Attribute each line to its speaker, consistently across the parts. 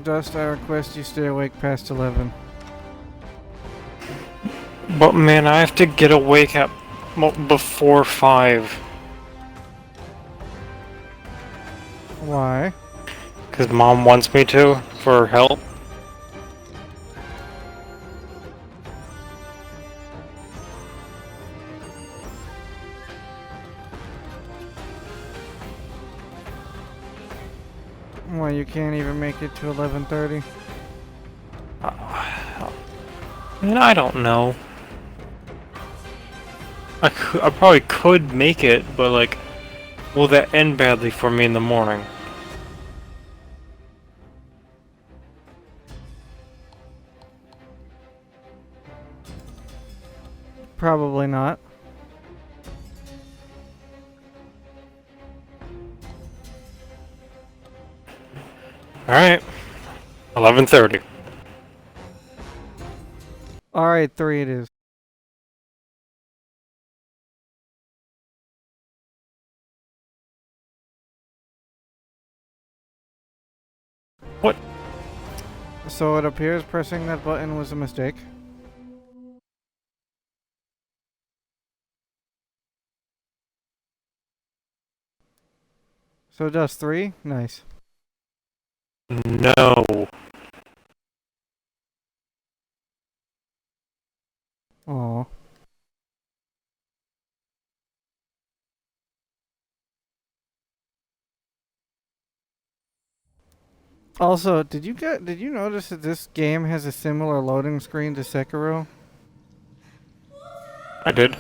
Speaker 1: Dust, I request you stay awake past 11.
Speaker 2: But man, I have to get awake at before 5.
Speaker 1: Why?
Speaker 2: Because Mom wants me to, for help.
Speaker 1: Why, you can't even make it to 11:30?
Speaker 2: Man, I don't know. I probably could make it, but like, will that end badly for me in the morning?
Speaker 1: Probably not.
Speaker 2: Alright. 11:30.
Speaker 1: Alright, 3 it is.
Speaker 2: What?
Speaker 1: So it appears pressing that button was a mistake. So does 3? Nice.
Speaker 2: No.
Speaker 1: Aw. Also, did you notice that this game has a similar loading screen to Sekiro?
Speaker 2: I did.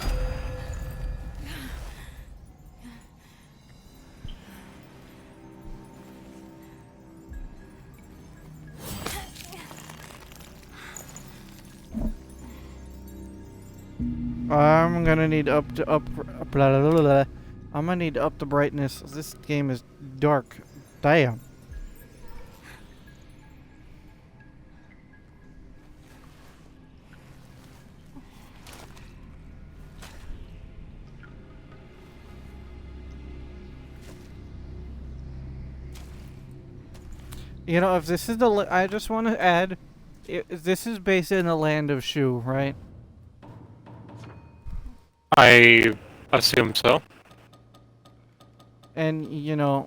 Speaker 1: I'm gonna need I'm gonna need to up the brightness. This game is dark. Damn. You know, if this is I just want to add, this is based in the land of Shu, right?
Speaker 2: I assume so.
Speaker 1: And, you know,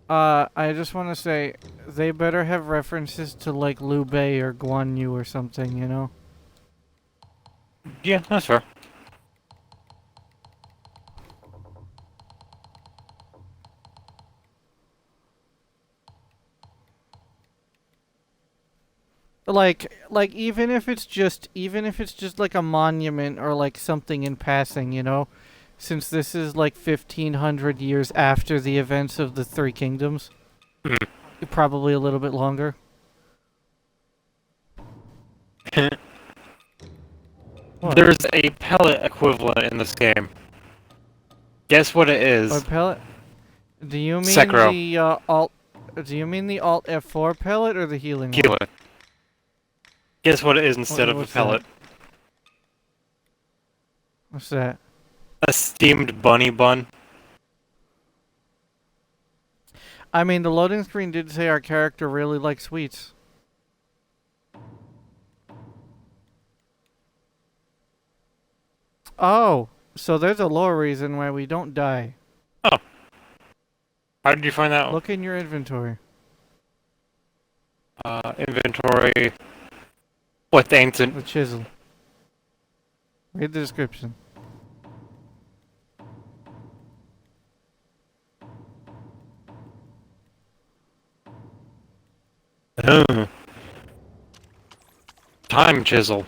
Speaker 1: I just want to say, they better have references to, like, Liu Bei or Guan Yu or something, you know?
Speaker 2: Yeah, that's fair.
Speaker 1: Like even if it's just like a monument or like something in passing, you know, since this is like 1500 years after the events of the Three Kingdoms, probably a little bit longer.
Speaker 2: There's a pellet equivalent in this game. Guess what it is?
Speaker 1: What pellet? Do you mean
Speaker 2: Sekiro.
Speaker 1: the alt? Do you mean the alt F4 pellet or the healing one?
Speaker 2: Heal it. Guess what it is instead of a
Speaker 1: What's
Speaker 2: pellet?
Speaker 1: that? What's that?
Speaker 2: A steamed bunny bun.
Speaker 1: I mean, the loading screen did say our character really likes sweets. Oh, so there's a lore reason why we don't die.
Speaker 2: Oh. How did you find that?
Speaker 1: Look in your inventory.
Speaker 2: Inventory. What, the ancient?
Speaker 1: The chisel. Read the description.
Speaker 2: Time chisel.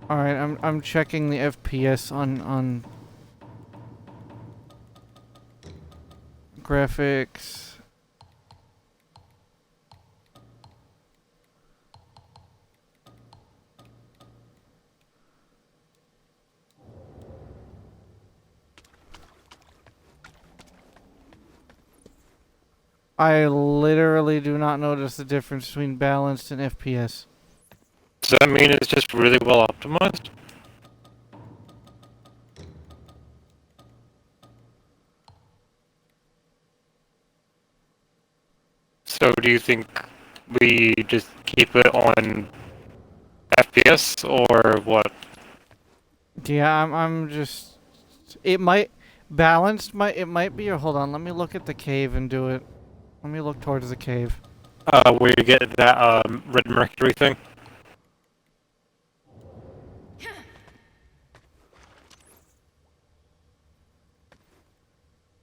Speaker 1: All right, I'm checking the FPS on graphics. I literally do not notice the difference between balanced and FPS.
Speaker 2: Does that mean it's just really well optimized? So do you think we just keep it on FPS or what?
Speaker 1: Yeah, I'm just. It might be. Or hold on, let me look at the cave and do it. Let me look towards the cave.
Speaker 2: Where you get that red mercury thing?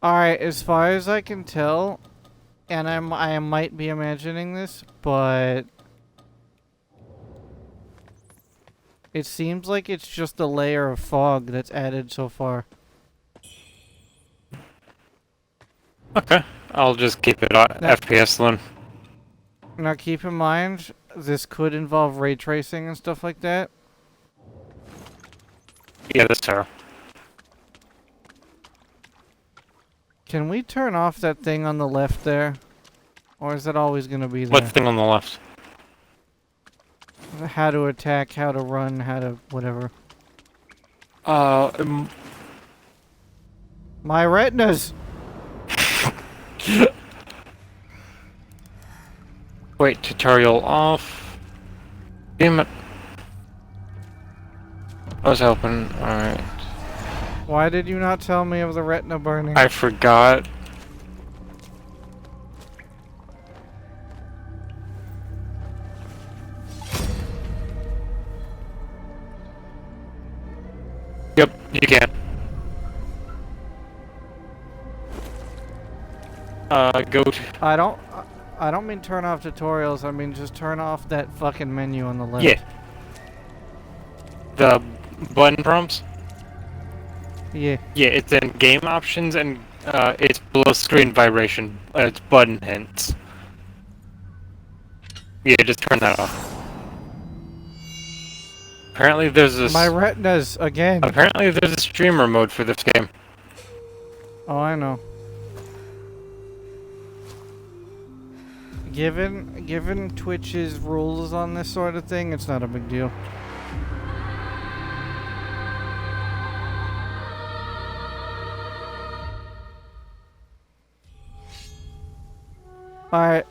Speaker 1: Alright, as far as I can tell, and I might be imagining this, but it seems like it's just a layer of fog that's added so far.
Speaker 2: Okay, I'll just keep it on
Speaker 1: Now,
Speaker 2: FPS then.
Speaker 1: now keep in mind, this could involve ray tracing and stuff like that.
Speaker 2: Yeah, that's fair.
Speaker 1: Can we turn off that thing on the left there? Or is that always going to be there?
Speaker 2: What thing on the left?
Speaker 1: How to attack, how to run, how to whatever.
Speaker 2: Um,
Speaker 1: My retinas!
Speaker 2: Wait, tutorial off. Damn it. I was hoping. Alright.
Speaker 1: Why did you not tell me of the retina burning?
Speaker 2: I forgot. Yep, you can. Go to...
Speaker 1: I don't mean turn off tutorials, I mean just turn off that fucking menu on the left.
Speaker 2: Yeah. The button prompts?
Speaker 1: Yeah.
Speaker 2: Yeah, it's in game options and it's below screen vibration. It's button hints. Yeah, just turn that off. Apparently there's this...
Speaker 1: My retinas, again.
Speaker 2: Apparently there's a streamer mode for this game.
Speaker 1: Oh, I know. Given Twitch's rules on this sort of thing, it's not a big deal. Alright,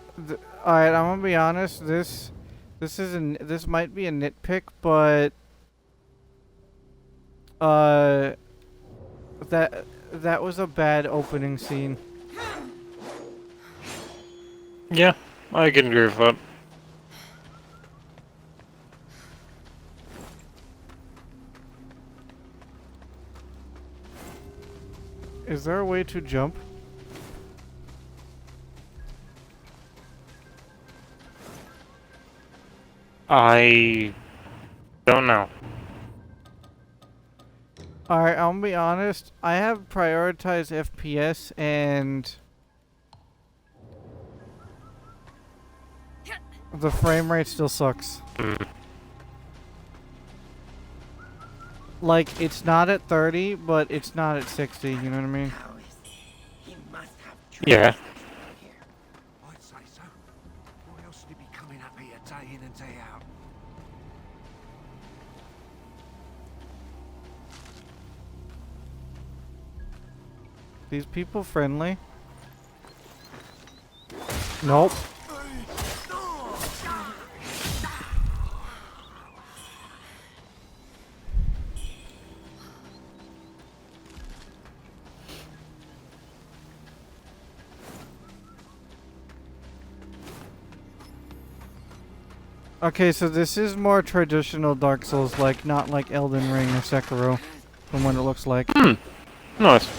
Speaker 1: alright, I'm gonna be honest, this might be a nitpick, but that was a bad opening scene.
Speaker 2: Yeah, I can agree with that.
Speaker 1: Is there a way to jump?
Speaker 2: I don't know.
Speaker 1: Alright, I'm gonna be honest, I have prioritized FPS and the frame rate still sucks. Like, it's not at 30, but it's not at 60, you know what I mean?
Speaker 2: Yeah.
Speaker 3: I'd say so. Why else would he be coming up here day in and day out?
Speaker 1: These people friendly? Nope. Okay, so this is more traditional Dark Souls, like not like Elden Ring or Sekiro, from what it looks like.
Speaker 2: Nice.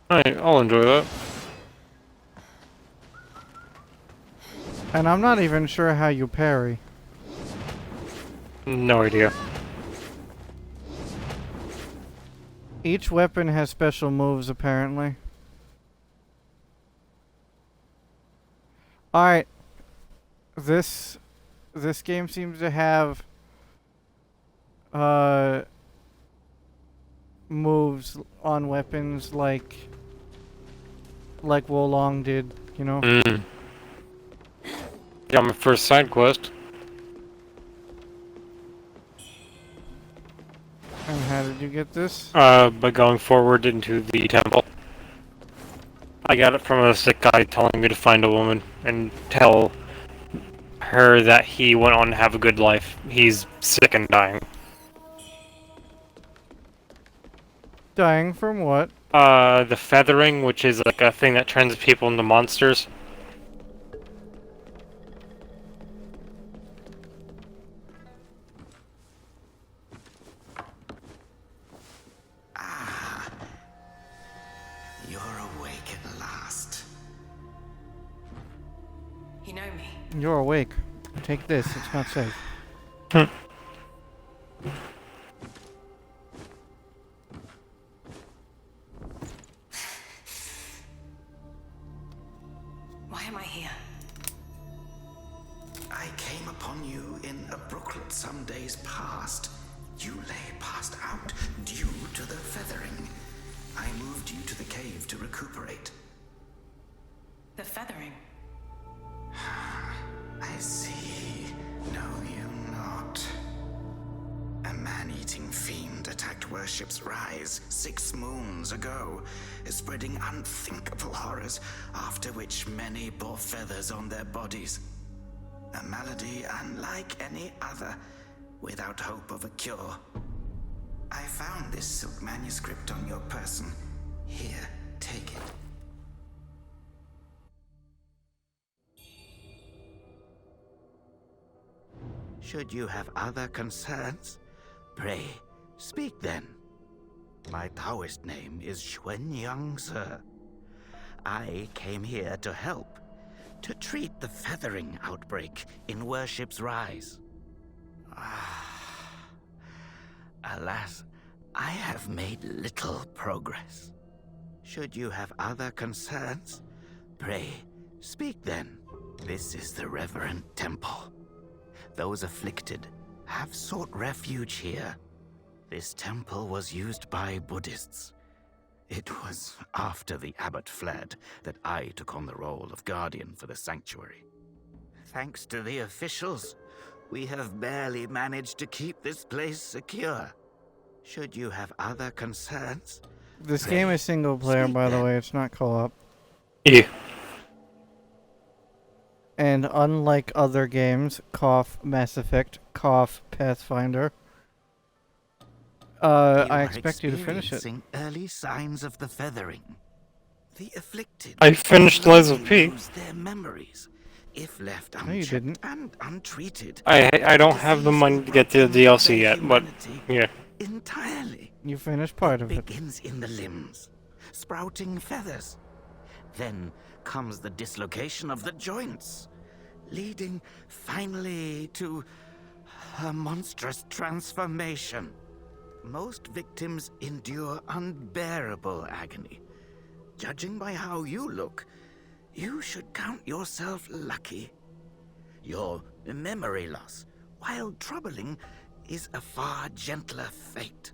Speaker 2: I'll enjoy that.
Speaker 1: And I'm not even sure how you parry.
Speaker 2: No idea.
Speaker 1: Each weapon has special moves, apparently. Alright. This game seems to have moves on weapons like Wolong did, you know?
Speaker 2: Got my first side quest.
Speaker 1: And how did you get this?
Speaker 2: By going forward into the temple. I got it from a sick guy telling me to find a woman. and tell her that he went on to have a good life. He's sick and dying.
Speaker 1: Dying from what?
Speaker 2: The feathering, which is like a thing that turns people into monsters.
Speaker 4: You're awake at last.
Speaker 5: You know me.
Speaker 1: You're awake. Take this. It's not safe.
Speaker 5: Why am I here?
Speaker 4: I came upon you in a brooklet some days past. You lay passed out due to the feathering. I moved you to the cave to recuperate.
Speaker 5: The feathering.
Speaker 4: I see. Know you not. A man-eating fiend attacked Worship's Rise 6 moons ago, spreading unthinkable horrors, after which many bore feathers on their bodies. A malady unlike any other, without hope of a cure. I found this silk manuscript on your person. Here, take it. Should you have other concerns, pray, speak then. My Taoist name is Xuanyang, sir. I came here to help, to treat the feathering outbreak in Worship's Rise. Alas, I have made little progress. Should you have other concerns, pray, speak then. This is the Reverend Temple. Those afflicted have sought refuge here. This temple was used by Buddhists. It was after the abbot fled that I took on the role of guardian for the sanctuary. Thanks to the officials, we have barely managed to keep this place secure. Should you have other concerns?
Speaker 1: This game is single player, by the way. It's not co-op.
Speaker 2: Yeah.
Speaker 1: And unlike other games, cough Mass Effect, cough Pathfinder, I expect you to finish it.
Speaker 4: Early signs of the feathering. The afflicted.
Speaker 2: I finished Lies of P.
Speaker 4: Lose their memories if left
Speaker 1: No, you
Speaker 4: unchecked
Speaker 1: didn't.
Speaker 4: and untreated.
Speaker 2: I don't have the money to get to the DLC yet, but yeah.
Speaker 4: Entirely.
Speaker 1: You finished part of it.
Speaker 4: Begins in the limbs, sprouting feathers. Then comes the dislocation of the joints, leading finally to a monstrous transformation. Most victims endure unbearable agony. Judging by how you look, you should count yourself lucky. Your memory loss, while troubling, is a far gentler fate.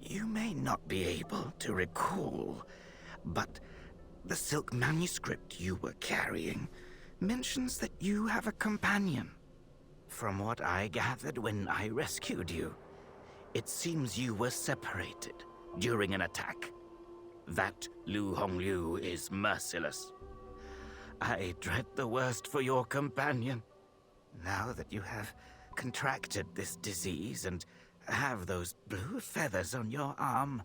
Speaker 4: You may not be able to recall, but the silk manuscript you were carrying mentions that you have a companion. From what I gathered when I rescued you, it seems you were separated during an attack. That Lu Hongliu is merciless. I dread the worst for your companion. Now that you have contracted this disease and have those blue feathers on your arm,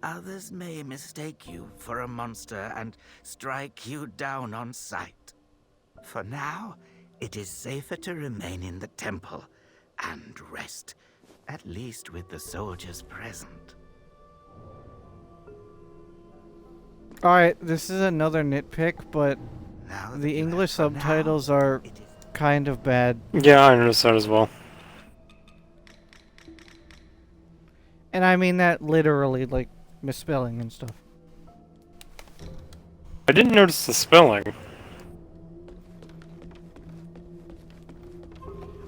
Speaker 4: others may mistake you for a monster and strike you down on sight. For now, it is safer to remain in the temple and rest, at least with the soldiers present.
Speaker 1: Alright, this is another nitpick, but
Speaker 4: Now that
Speaker 1: the
Speaker 4: you
Speaker 1: English
Speaker 4: have for now,
Speaker 1: subtitles are
Speaker 4: it is
Speaker 1: kind of bad.
Speaker 2: Yeah, I noticed that as well.
Speaker 1: And I mean that literally, like misspelling and stuff.
Speaker 2: I didn't notice the spelling.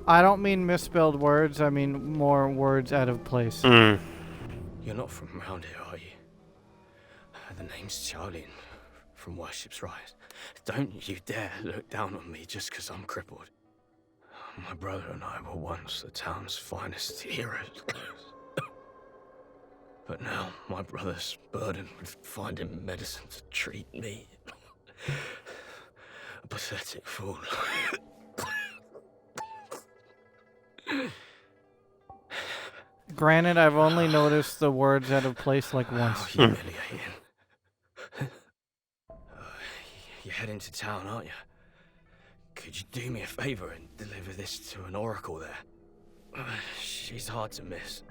Speaker 1: I don't mean misspelled words, I mean more words out of place.
Speaker 2: Hmm.
Speaker 6: You're not from around here, are you? The name's Charlie, from Worship's Rise. Don't you dare look down on me just because I'm crippled. My brother and I were once the town's finest heroes. But now my brother's burdened with finding medicine to treat me. pathetic fool.
Speaker 1: Granted, I've only noticed the words out of place like
Speaker 6: How
Speaker 1: once.
Speaker 6: humiliating. You're heading to town, aren't you? Could you do me a favor and deliver this to an oracle there? She's hard to miss.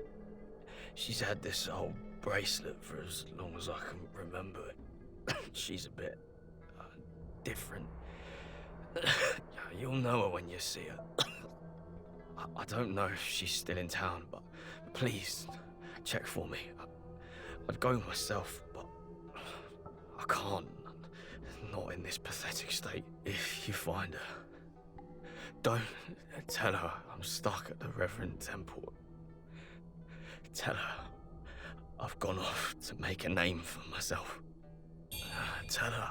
Speaker 6: She's had this old bracelet for as long as I can remember. She's a bit different. You'll know her when you see her. I don't know if she's still in town, but please check for me. I'd go myself, but I can't. Not in this pathetic state. If you find her, don't tell her I'm stuck at the Reverend Temple. Tell her I've gone off to make a name for myself. Tell her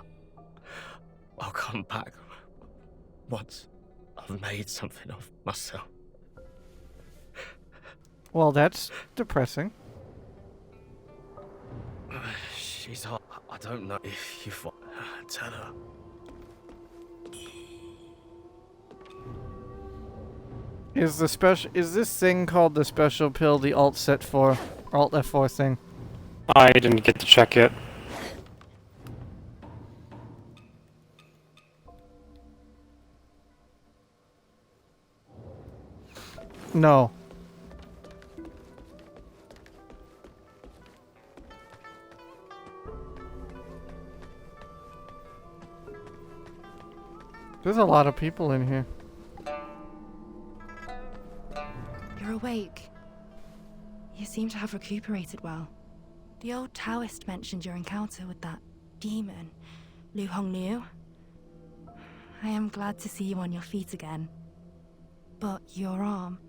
Speaker 6: I'll come back once I've made something of myself.
Speaker 1: Well, that's depressing.
Speaker 6: She's hot. I don't know if you tell her.
Speaker 1: Is this thing called the special pill the Alt F4 thing?
Speaker 2: I didn't get to check it.
Speaker 1: No. There's a lot of people in here.
Speaker 7: You're awake. You seem to have recuperated well. The old Taoist mentioned your encounter with that demon, Wuchang Liu. I am glad to see you on your feet again. But your arm,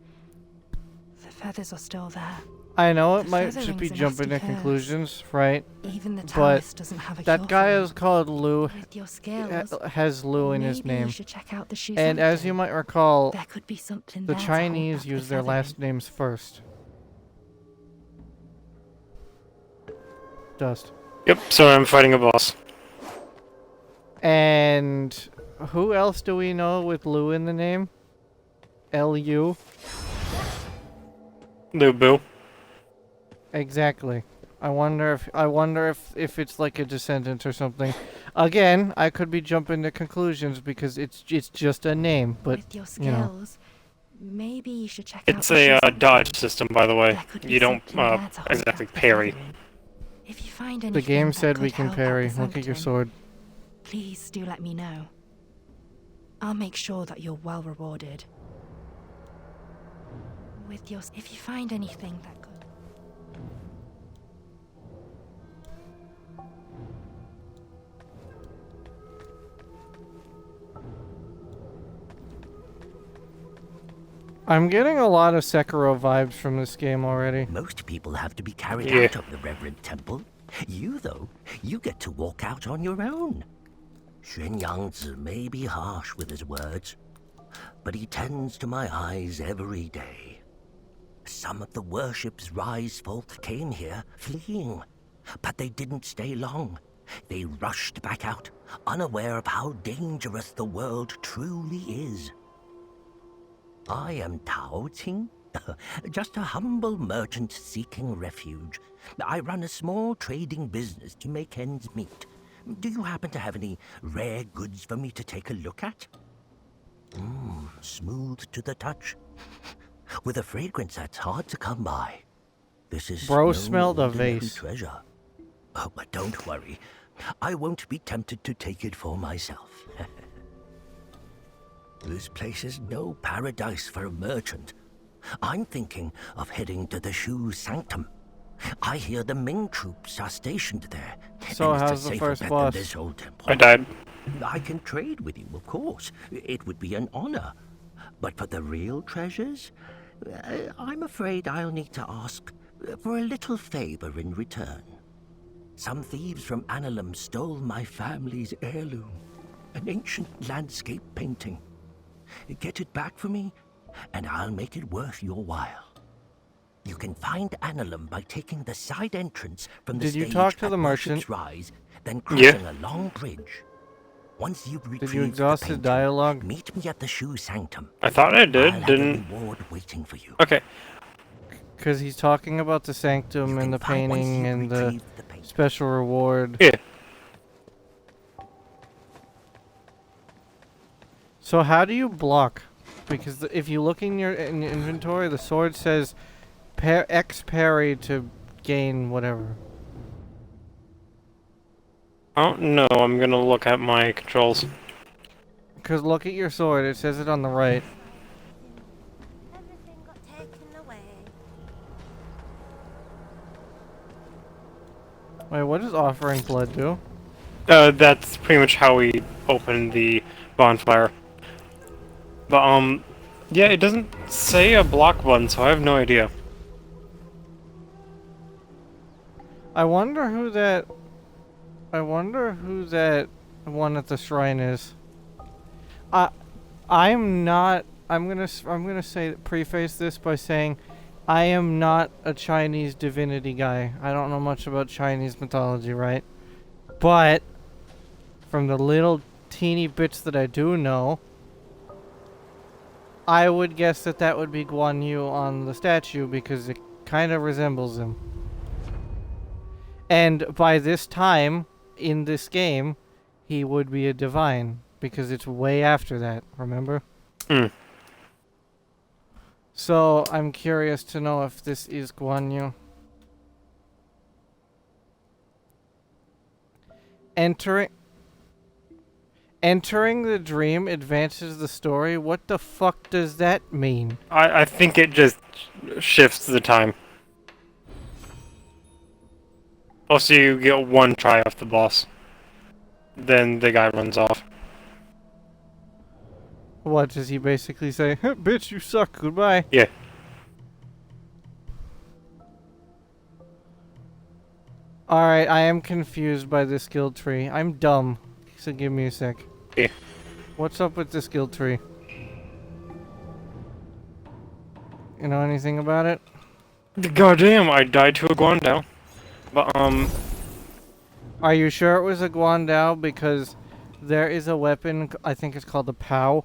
Speaker 7: the feathers are still there.
Speaker 1: I know it
Speaker 7: The
Speaker 1: might just be
Speaker 7: feathering's a
Speaker 1: jumping to
Speaker 7: nasty curse.
Speaker 1: conclusions, right?
Speaker 7: Even the
Speaker 1: But
Speaker 7: Taoist doesn't have a cure
Speaker 1: that guy
Speaker 7: for
Speaker 1: is called Lu,
Speaker 7: it. With your skills,
Speaker 1: has Lu in his
Speaker 7: maybe
Speaker 1: name.
Speaker 7: you should check out the shoe
Speaker 1: And as you might recall,
Speaker 7: there could be something
Speaker 1: the
Speaker 7: there to hold
Speaker 1: Chinese
Speaker 7: back the
Speaker 1: use their
Speaker 7: feathering.
Speaker 1: last names first. Dust.
Speaker 2: Yep, so I'm fighting a boss.
Speaker 1: And who else do we know with Lu in the name? Lu?
Speaker 2: Lubu.
Speaker 1: Exactly. I wonder if it's like a descendant or something. Again, I could be jumping to conclusions because it's just a name, but
Speaker 7: With your
Speaker 1: you know.
Speaker 7: skills, maybe you should check out
Speaker 2: It's
Speaker 7: the
Speaker 2: a
Speaker 7: shoe
Speaker 2: dodge system, by the way.
Speaker 7: There could be
Speaker 2: You don't
Speaker 7: something there to hold
Speaker 2: exactly
Speaker 7: back the
Speaker 2: parry.
Speaker 7: feathering. If you find
Speaker 1: The
Speaker 7: anything
Speaker 1: game
Speaker 7: that
Speaker 1: said we
Speaker 7: could
Speaker 1: can
Speaker 7: help out
Speaker 1: parry.
Speaker 7: the
Speaker 1: Look at your
Speaker 7: sanctum,
Speaker 1: sword.
Speaker 7: please do let me know. I'll make sure that you're well rewarded. With your, if you find anything that could.
Speaker 1: I'm getting a lot of Sekiro vibes from this game already.
Speaker 4: Most people have to be carried
Speaker 2: Yeah.
Speaker 4: out of the Reverend Temple. You, though, you get to walk out on your own. Xuan Yangzi may be harsh with his words, but he tends to my eyes every day. Some of the worship's rise folk came here fleeing, but they didn't stay long. They rushed back out, unaware of how dangerous the world truly is. I am Tao Ting, just a humble merchant seeking refuge. I run a small trading business to make ends meet. Do you happen to have any rare goods for me to take a look at? Smooth to the touch, with a fragrance that's hard to come by. This is
Speaker 1: Bro
Speaker 4: no
Speaker 1: smelled a
Speaker 4: ordinary
Speaker 1: vase.
Speaker 4: treasure. Oh, but don't worry, I won't be tempted to take it for myself. This place is no paradise for a merchant. I'm thinking of heading to the Shu Sanctum. I hear the Ming troops are stationed there.
Speaker 1: So
Speaker 4: and it's a
Speaker 1: how's the
Speaker 4: safer
Speaker 1: first
Speaker 4: bet
Speaker 1: boss?
Speaker 4: than this old temple.
Speaker 2: I died.
Speaker 4: I can trade with you, of course. It would be an honor. But for the real treasures, I'm afraid I'll need to ask for a little favor in return. Some thieves from Annalum stole my family's heirloom, an ancient landscape painting. Get it back for me, and I'll make it worth your while. You can find Annalum by taking the side entrance from the
Speaker 1: Did you
Speaker 4: stage
Speaker 1: talk to
Speaker 4: at
Speaker 1: the merchant?
Speaker 4: Worship's Rise, then
Speaker 2: Yeah.
Speaker 4: crossing a long bridge.
Speaker 8: Once you've
Speaker 1: Did
Speaker 8: retrieved
Speaker 1: you exhaust
Speaker 8: the
Speaker 1: his
Speaker 8: painting,
Speaker 1: dialogue?
Speaker 8: meet me at the shoe sanctum.
Speaker 2: I thought I
Speaker 8: I'll
Speaker 2: did,
Speaker 8: have
Speaker 2: didn't...
Speaker 8: a reward waiting for you.
Speaker 2: Okay.
Speaker 1: Because he's talking about the sanctum
Speaker 8: You
Speaker 1: and
Speaker 8: can
Speaker 1: the
Speaker 8: find once
Speaker 1: painting
Speaker 8: you've
Speaker 1: and the
Speaker 8: retrieved the painting.
Speaker 1: special reward.
Speaker 2: Yeah.
Speaker 1: So how do you block? Because if you look in your inventory, the sword says X parry to gain whatever.
Speaker 2: I don't know, I'm gonna look at my controls.
Speaker 1: Because look at your sword, it says it on the right.
Speaker 9: Everything got taken away.
Speaker 1: Wait, what does offering blood do?
Speaker 2: That's pretty much how we open the bonfire. But, yeah, it doesn't say a block button, so I have no idea.
Speaker 1: I wonder who that one at the shrine is. I'm gonna say preface this by saying I am not a Chinese divinity guy. I don't know much about Chinese mythology, right? But from the little teeny bits that I do know, I would guess that would be Guan Yu on the statue because it kind of resembles him. And by this time in this game, he would be a divine because it's way after that, remember?
Speaker 2: Hmm.
Speaker 1: So I'm curious to know if this is Guan Yu. Entering the dream advances the story. What the fuck does that mean?
Speaker 2: I think it just shifts the time. Also, you get one try off the boss. Then the guy runs off.
Speaker 1: What does he basically say? Bitch, you suck. Goodbye.
Speaker 2: Yeah.
Speaker 1: Alright, I am confused by the skill tree. I'm dumb. So give me a sec.
Speaker 2: Yeah.
Speaker 1: What's up with the skill tree? You know anything about it?
Speaker 2: Goddamn, I died to a Guandao. But,
Speaker 1: Are you sure it was a Guandao? Because there is a weapon, I think it's called the POW.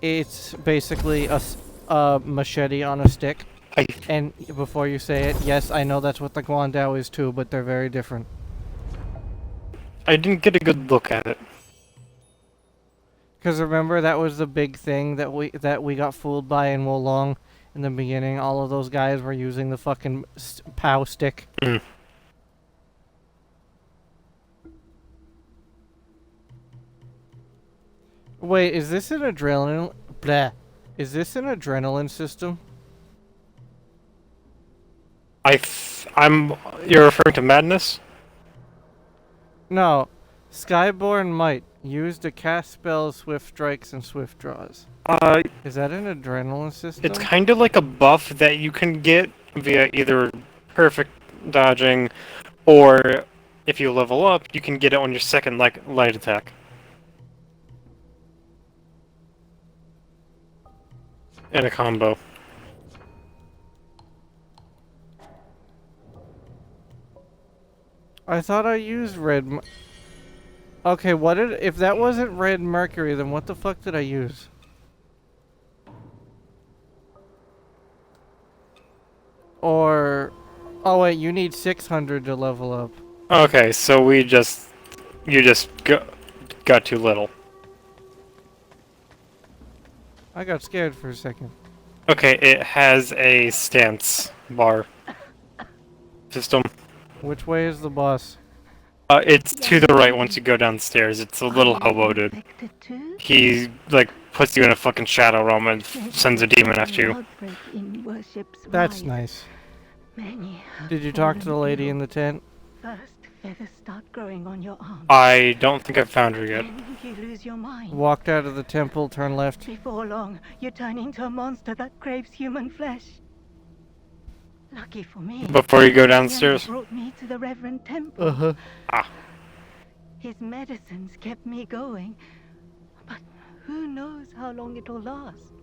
Speaker 1: It's basically a machete on a stick. And before you say it, yes, I know that's what the Guandao is too, but they're very different.
Speaker 2: I didn't get a good look at it.
Speaker 1: Because remember, that was the big thing that we got fooled by in Wolong in the beginning. All of those guys were using the fucking POW stick.
Speaker 2: Mm.
Speaker 1: Wait, is this an adrenaline? Blah. Is this an adrenaline system?
Speaker 2: You're referring to Madness?
Speaker 1: No. Skyborn Might. Used to cast spells, swift strikes, and swift draws. Is that an adrenaline system?
Speaker 2: It's kind of like a buff that you can get via either perfect dodging, or if you level up, you can get it on your second light attack. In a combo.
Speaker 1: I thought I used red. Okay, if that wasn't red mercury, then what the fuck did I use? Or, oh wait, you need 600 to level up.
Speaker 2: Okay, so you just got too little.
Speaker 1: I got scared for a second.
Speaker 2: Okay, it has a stance bar system.
Speaker 1: Which way is the boss?
Speaker 2: It's to the right once you go downstairs. It's a little hobo dude. He, puts you in a fucking shadow realm and sends a demon after you.
Speaker 1: That's nice. Did you talk to the lady in the tent?
Speaker 10: First, feathers start growing on your arms.
Speaker 2: I don't think I've found her yet.
Speaker 10: Then you lose your mind.
Speaker 1: Walked out of the temple, turn left.
Speaker 10: Before long, you turn into a monster that craves human flesh. Lucky for me.
Speaker 2: Before you go downstairs?
Speaker 10: Brought me to the Reverend Temple.
Speaker 1: Uh-huh.
Speaker 2: Ah.
Speaker 10: His medicines kept me going, but who knows how long it'll last.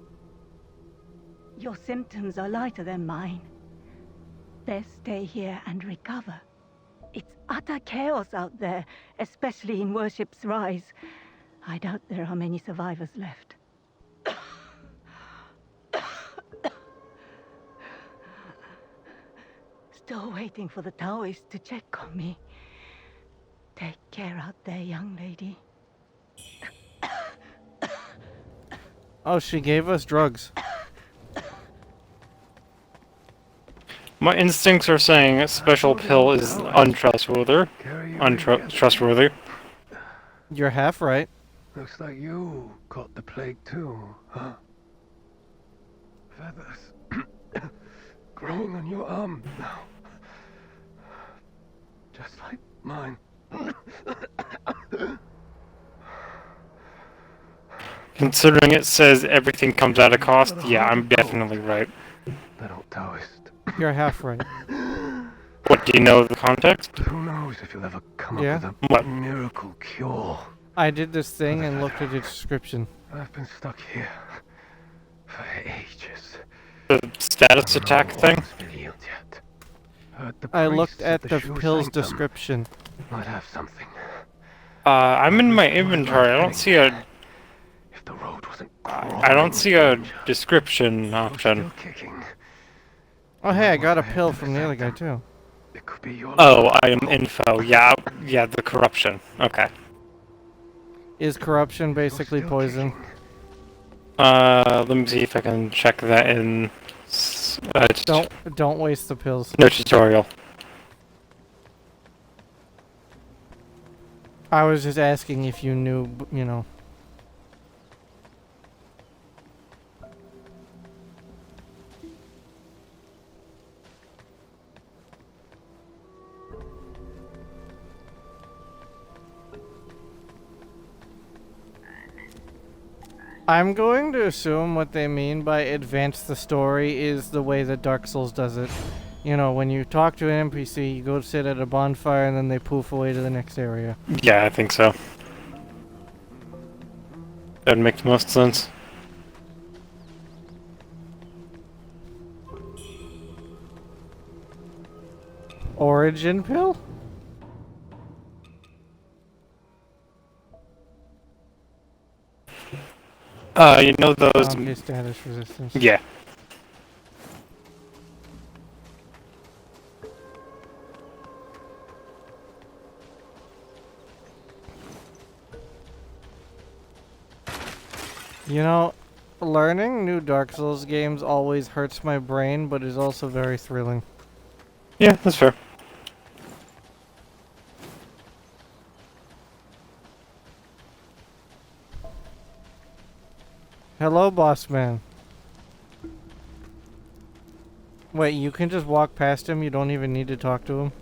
Speaker 10: Your symptoms are lighter than mine. Best stay here and recover. It's utter chaos out there, especially in Worship's Rise. I doubt there are many survivors left. Still waiting for the Taoists to check on me. Take care out there, young lady.
Speaker 1: Oh, she gave us drugs.
Speaker 2: My instincts are saying a special pill is untrustworthy. Untrustworthy.
Speaker 1: You're half right.
Speaker 3: Looks like you caught the plague too, huh? Feathers growing on your arm now. Just like mine.
Speaker 2: Considering it says everything comes at a cost, yeah, I'm definitely right.
Speaker 3: That old Taoist.
Speaker 1: You're half right.
Speaker 2: What, do you know the context?
Speaker 3: Who knows if you'll ever come
Speaker 1: Yeah?
Speaker 3: up with a
Speaker 2: What?
Speaker 3: miracle cure.
Speaker 1: I did this thing and looked at the description.
Speaker 3: I've been stuck here for ages.
Speaker 2: The status attack thing?
Speaker 3: No one's been healed yet. Heard the
Speaker 1: I looked
Speaker 3: priests
Speaker 1: at the
Speaker 3: Shu
Speaker 1: pill's
Speaker 3: Sanctum
Speaker 1: description.
Speaker 3: might have something.
Speaker 2: I'm in my inventory. I don't see a.
Speaker 3: If the road wasn't
Speaker 2: I don't see a description option.
Speaker 3: still kicking.
Speaker 1: Oh hey, I got a pill from the other guy too.
Speaker 3: It could be your
Speaker 2: Oh, I am info. Yeah, yeah, the corruption. Okay.
Speaker 1: Is corruption basically poison?
Speaker 2: Let me see if I can check that in.
Speaker 1: Don't waste the pills.
Speaker 2: No tutorial.
Speaker 1: I was just asking if you knew, you know. I'm going to assume what they mean by advance the story is the way that Dark Souls does it. You know, when you talk to an NPC, you go sit at a bonfire and then they poof away to the next area.
Speaker 2: Yeah, I think so. That makes most sense.
Speaker 1: Origin pill?
Speaker 2: You know those.
Speaker 1: Okay, status resistance.
Speaker 2: Yeah.
Speaker 1: You know, learning new Dark Souls games always hurts my brain, but is also very thrilling.
Speaker 2: Yeah, that's fair.
Speaker 1: Hello, boss man. Wait, you can just walk past him? You don't even need to talk to him?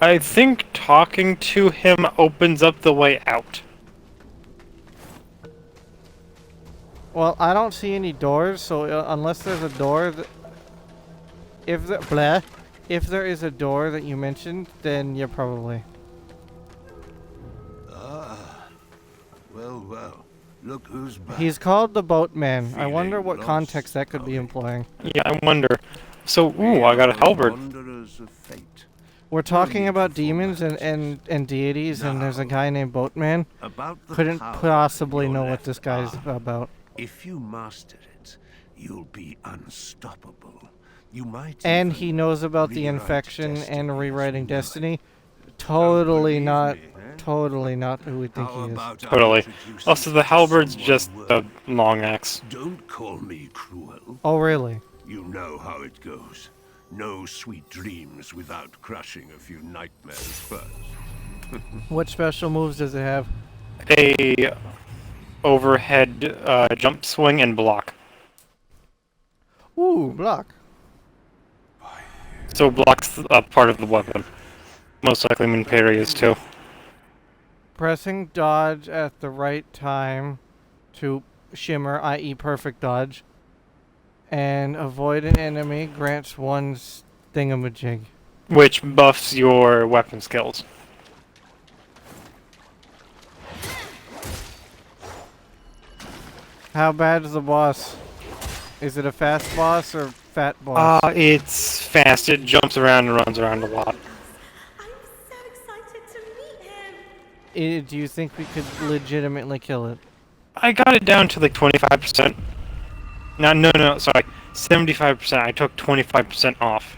Speaker 2: I think talking to him opens up the way out.
Speaker 1: Well, I don't see any doors, so unless there's a door that... If there is a door that you mentioned, then you're probably...
Speaker 3: Ah. Well. Look who's back.
Speaker 1: He's called the Boatman. I wonder
Speaker 3: Feeling
Speaker 1: what
Speaker 3: lost,
Speaker 1: context that could be
Speaker 3: Tony?
Speaker 1: implying.
Speaker 2: Yeah, I wonder. So, ooh, I got a halberd.
Speaker 3: Wanderers of fate.
Speaker 1: We're talking about demons and deities, and there's a guy named Boatman.
Speaker 3: About the
Speaker 1: Couldn't
Speaker 3: power
Speaker 1: possibly
Speaker 3: in your
Speaker 1: know what
Speaker 3: left
Speaker 1: this guy's
Speaker 3: arm.
Speaker 1: about.
Speaker 3: If you master it, you'll be unstoppable. You might
Speaker 1: And
Speaker 3: even
Speaker 1: he knows about the
Speaker 3: rewrite
Speaker 1: infection
Speaker 3: destiny
Speaker 1: and
Speaker 3: as
Speaker 1: rewriting
Speaker 3: you know it.
Speaker 1: Destiny.
Speaker 3: Don't
Speaker 1: Totally
Speaker 3: believe
Speaker 1: not,
Speaker 3: me, eh?
Speaker 1: totally not who we think
Speaker 3: How
Speaker 1: he is.
Speaker 3: about I
Speaker 2: Totally.
Speaker 3: introduce
Speaker 2: Also,
Speaker 3: you
Speaker 2: the
Speaker 3: to
Speaker 2: halberd's
Speaker 3: someone
Speaker 2: just the
Speaker 3: worthy?
Speaker 2: long axe.
Speaker 3: Don't call me cruel.
Speaker 1: Oh, really?
Speaker 3: You know how it goes. No sweet dreams without crushing a few nightmares first.
Speaker 1: What special moves does it have?
Speaker 2: A overhead jump swing and block.
Speaker 1: Ooh, block.
Speaker 2: So blocks part of the weapon. Most likely mean parry is too.
Speaker 1: Pressing dodge at the right time to shimmer, i.e. perfect dodge, and avoid an enemy grants one thingamajig.
Speaker 2: Which buffs your weapon skills.
Speaker 1: How bad is the boss? Is it a fast boss or fat boss?
Speaker 2: It's fast. It jumps around and runs around a lot.
Speaker 5: I'm so
Speaker 1: Do you think we could legitimately kill it?
Speaker 2: I got it down to like 25%. No, sorry. 75%. I took 25% off.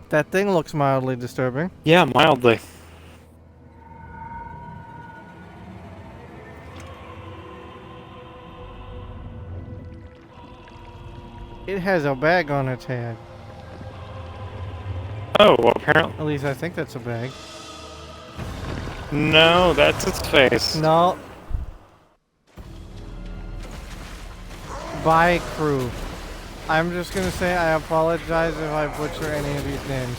Speaker 1: That thing looks mildly disturbing.
Speaker 2: Yeah, mildly.
Speaker 1: It has a bag on its head.
Speaker 2: Oh, well, apparently.
Speaker 1: At least I think that's a bag.
Speaker 2: No, that's its face.
Speaker 1: No. Bye, crew. I'm just gonna say I apologize if I butcher any of these names.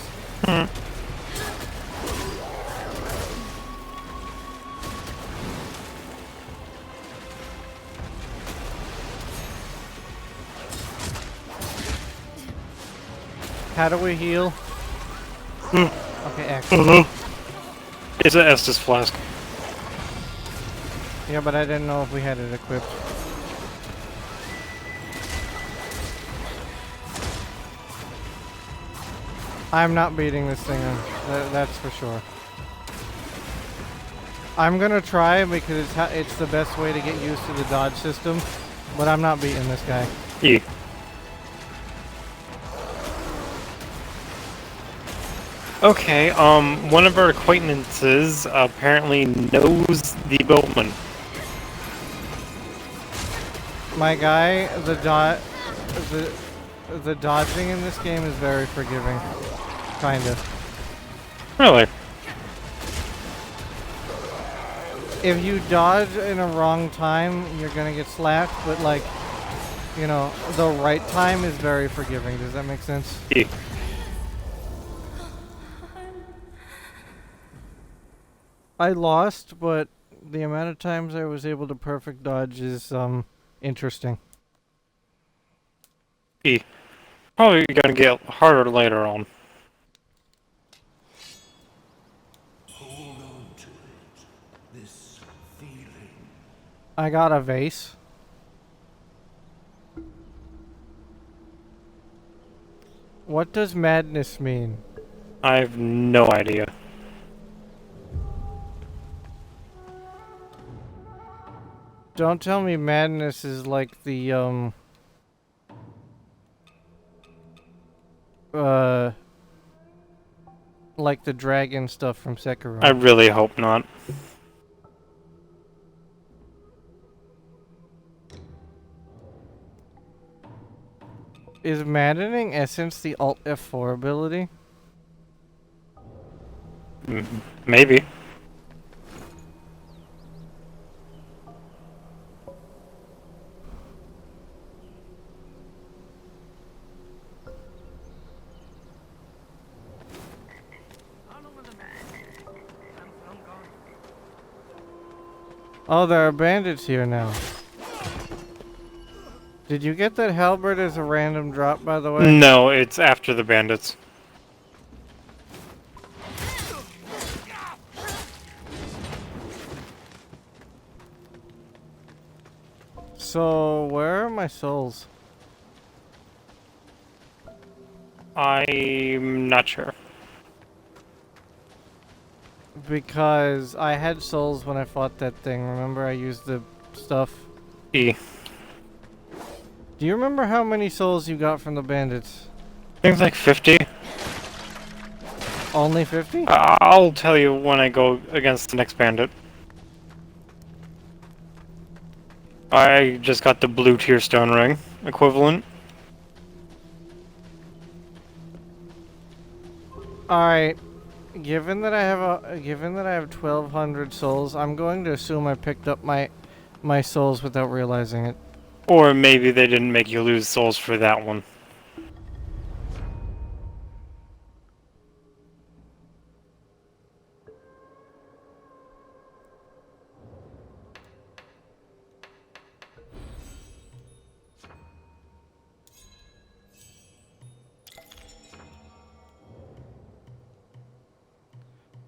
Speaker 1: How do we heal? Okay, excellent.
Speaker 2: It's an Estus flask.
Speaker 1: Yeah, but I didn't know if we had it equipped. I'm not beating this thing, that's for sure. I'm gonna try because it's the best way to get used to the dodge system, but I'm not beating this guy.
Speaker 2: Yeah. Okay, one of our acquaintances apparently knows the boatman.
Speaker 1: My guy, the dodging in this game is very forgiving. Kinda.
Speaker 2: Really?
Speaker 1: If you dodge in a wrong time, you're gonna get slapped, but like, you know, the right time is very forgiving. Does that make sense?
Speaker 2: Yeah.
Speaker 1: I lost, but the amount of times I was able to perfect dodge is interesting.
Speaker 2: Yeah. Probably gonna get harder later on.
Speaker 3: Hold on to it. This feeling.
Speaker 1: I got a vase. What does madness mean?
Speaker 2: I have no idea.
Speaker 1: Don't tell me madness is like the like the dragon stuff from Sekiro.
Speaker 2: I really hope not.
Speaker 1: Is maddening essence the Alt F4 ability?
Speaker 2: Maybe.
Speaker 1: Oh, there are bandits here now. Did you get that halberd as a random drop, by the way?
Speaker 2: No, it's after the bandits.
Speaker 1: So, where are my souls?
Speaker 2: I'm not sure.
Speaker 1: Because I had souls when I fought that thing. Remember I used the stuff?
Speaker 2: E.
Speaker 1: Do you remember how many souls you got from the bandits?
Speaker 2: I think it's like 50.
Speaker 1: Only 50?
Speaker 2: I'll tell you when I go against the next bandit. I just got the blue tier stone ring equivalent.
Speaker 1: Alright. Given that I have 1,200 souls, I'm going to assume I picked up my souls without realizing it.
Speaker 2: Or maybe they didn't make you lose souls for that one.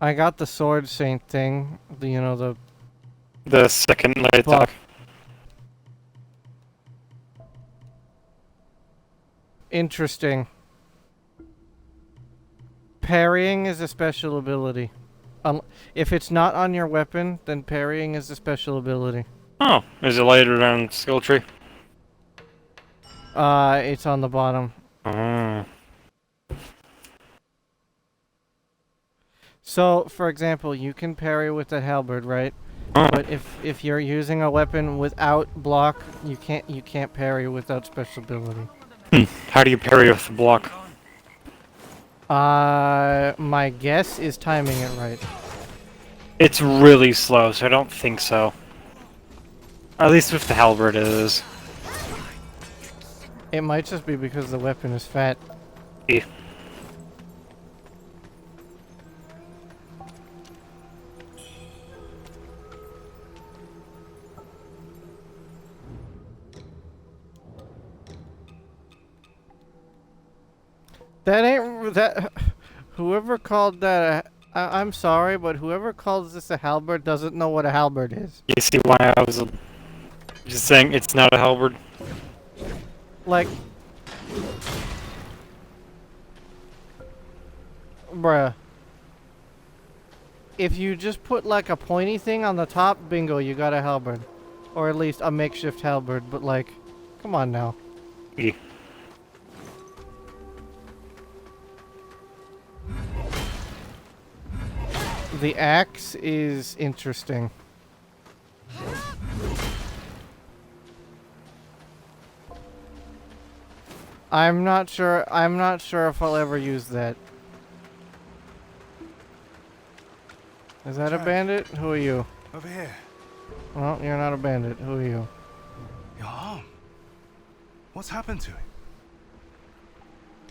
Speaker 1: I got the sword saint thing.
Speaker 2: The second light attack.
Speaker 1: Interesting. Parrying is a special ability. If it's not on your weapon, then parrying is a special ability.
Speaker 2: Oh, is it later down skill tree?
Speaker 1: It's on the bottom.
Speaker 2: Oh.
Speaker 1: So, for example, you can parry with a halberd, right?
Speaker 2: Oh.
Speaker 1: But if you're using a weapon without block, you can't parry without special ability.
Speaker 2: How do you parry with the block?
Speaker 1: My guess is timing it right.
Speaker 2: It's really slow, so I don't think so. At least with the halberd it is.
Speaker 1: It might just be because the weapon is fat.
Speaker 2: Yeah.
Speaker 1: That ain't that. Whoever called that, I'm sorry, but whoever calls this a halberd doesn't know what a halberd is.
Speaker 2: You see why I was just saying it's not a halberd?
Speaker 1: Like, bruh. If you just put like a pointy thing on the top, bingo, you got a halberd. Or at least a makeshift halberd, but like, come on now.
Speaker 2: Yeah.
Speaker 1: The axe is interesting. I'm not sure if I'll ever use that. Is that a bandit? Who are you?
Speaker 3: Over here.
Speaker 1: Well, you're not a bandit. Who are you?
Speaker 3: Your arm. What's happened to it?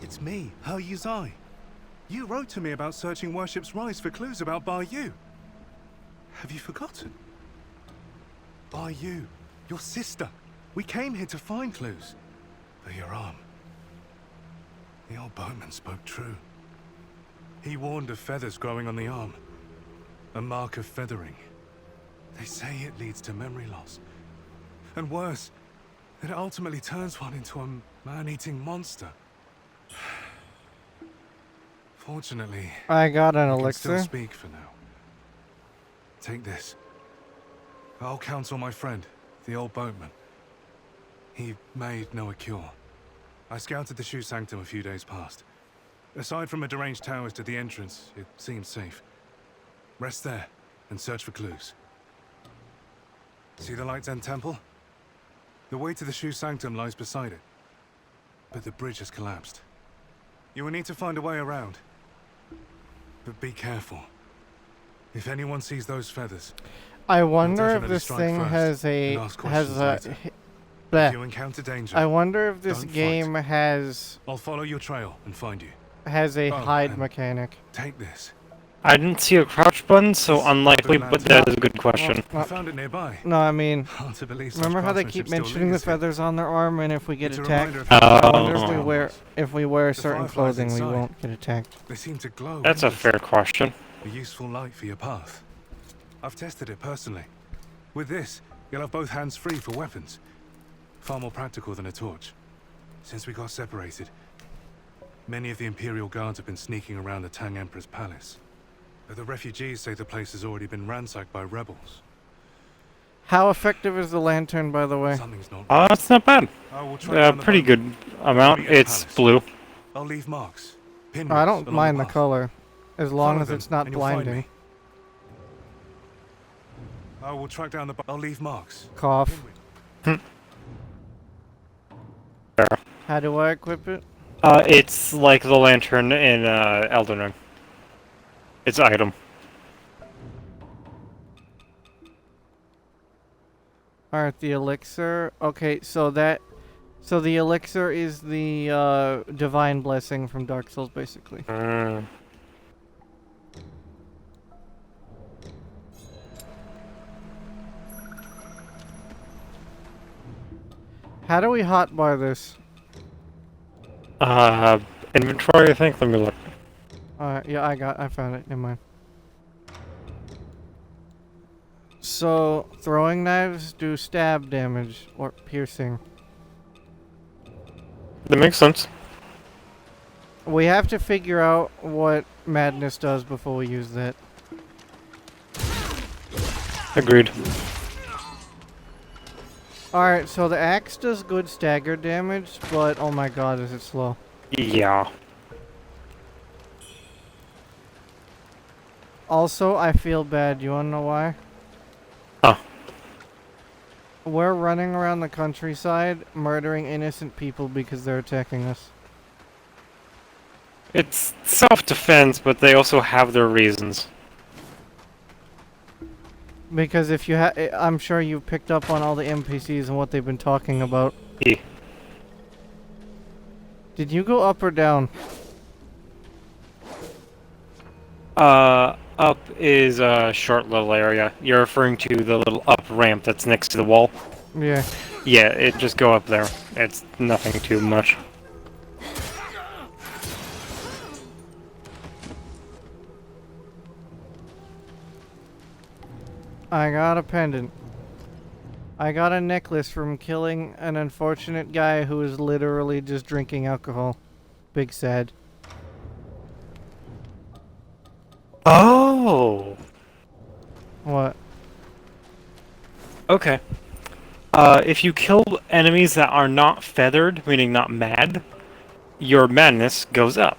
Speaker 3: It's me, He Yuzai. You wrote to me about searching Worship's Rise for clues about Bar Yu. Have you forgotten? Bar Yu, your sister. We came here to find clues. For your arm. The old boatman spoke true. He warned of feathers growing on the arm. A mark of feathering. They say it leads to memory loss. And worse, that it ultimately turns one into a man-eating monster. Fortunately,
Speaker 1: I got an
Speaker 3: I can still
Speaker 1: elixir.
Speaker 3: speak for now. Take this. I'll counsel my friend, the old boatman. He made no cure. I scouted the Shoe Sanctum a few days past. Aside from a deranged towers to the entrance, it seems safe. Rest there and search for clues. See the Light's End Temple? The way to the Shoe Sanctum lies beside it. But the bridge has collapsed. You will need to find a way around. But be careful. If anyone sees those feathers,
Speaker 1: I wonder if
Speaker 3: definitely
Speaker 1: this
Speaker 3: strike
Speaker 1: thing
Speaker 3: first
Speaker 1: has a
Speaker 3: and ask questions later.
Speaker 1: bleh.
Speaker 3: if you encounter danger,
Speaker 1: I wonder if this
Speaker 3: don't
Speaker 1: game
Speaker 3: fight.
Speaker 1: has
Speaker 3: I'll follow your trail and find you.
Speaker 1: a
Speaker 3: Oh,
Speaker 1: hide
Speaker 3: and
Speaker 1: mechanic.
Speaker 3: Take this.
Speaker 2: I didn't see a crouch button, so unlikely, but that is a good question.
Speaker 3: I found it nearby.
Speaker 1: No, I mean,
Speaker 3: Hard to believe such
Speaker 1: remember how they
Speaker 3: craftsmanship
Speaker 1: keep
Speaker 3: still
Speaker 1: mentioning the
Speaker 3: lingers here.
Speaker 1: feathers on their arm, and if we get
Speaker 3: It's a
Speaker 1: attacked,
Speaker 3: reminder of how
Speaker 1: I wonder
Speaker 2: Oh.
Speaker 1: if we wear
Speaker 3: The
Speaker 1: certain
Speaker 3: fireflies
Speaker 1: clothing, we
Speaker 3: inside.
Speaker 1: won't get attacked.
Speaker 3: They seem to glow.
Speaker 2: That's a
Speaker 3: inwards.
Speaker 2: fair question.
Speaker 3: A useful light for your path. I've tested it personally. With this, you'll have both hands free for weapons. Far more practical than a torch. Since we got separated, many of the Imperial Guards have been sneaking around the Tang Emperor's palace. But the refugees say the place has already been ransacked by rebels.
Speaker 1: How effective is the lantern, by the way?
Speaker 3: Something's not right.
Speaker 2: It's not bad.
Speaker 3: I will track down the
Speaker 2: Pretty
Speaker 3: boatman.
Speaker 2: good amount.
Speaker 3: Meet at the
Speaker 2: It's
Speaker 3: palace.
Speaker 2: blue.
Speaker 3: I'll leave marks.
Speaker 1: I don't
Speaker 3: Pinwheels
Speaker 1: mind
Speaker 3: along
Speaker 1: the
Speaker 3: path.
Speaker 1: color, as long
Speaker 3: Follow
Speaker 1: as
Speaker 3: them,
Speaker 1: it's not
Speaker 3: and you'll find
Speaker 1: blinding.
Speaker 3: me. I will track down the I'll leave marks.
Speaker 1: Cough.
Speaker 2: Fair.
Speaker 1: How do I equip it?
Speaker 2: It's like the lantern in Elden Ring. It's item.
Speaker 1: Alright, the elixir. Okay, so the elixir is the divine blessing from Dark Souls, basically. How do we hotbar this?
Speaker 2: Inventory, I think. Let me look.
Speaker 1: Yeah, I found it. Never mind. So, throwing knives do stab damage or piercing.
Speaker 2: That makes sense.
Speaker 1: We have to figure out what madness does before we use that.
Speaker 2: Agreed.
Speaker 1: Alright, so the axe does good stagger damage, but oh my god, is it slow.
Speaker 2: Yeah.
Speaker 1: Also, I feel bad. You wanna know why?
Speaker 2: Oh.
Speaker 1: We're running around the countryside, murdering innocent people because they're attacking us.
Speaker 2: It's self-defense, but they also have their reasons.
Speaker 1: Because if you I'm sure you picked up on all the NPCs and what they've been talking about.
Speaker 2: Yeah.
Speaker 1: Did you go up or down?
Speaker 2: Up is a short little area. You're referring to the little up ramp that's next to the wall?
Speaker 1: Yeah.
Speaker 2: Yeah, just go up there. It's nothing too much.
Speaker 1: I got a pendant. I got a necklace from killing an unfortunate guy who was literally just drinking alcohol. Big sad.
Speaker 2: Oh!
Speaker 1: What?
Speaker 2: Okay. If you kill enemies that are not feathered, meaning not mad, your madness goes up.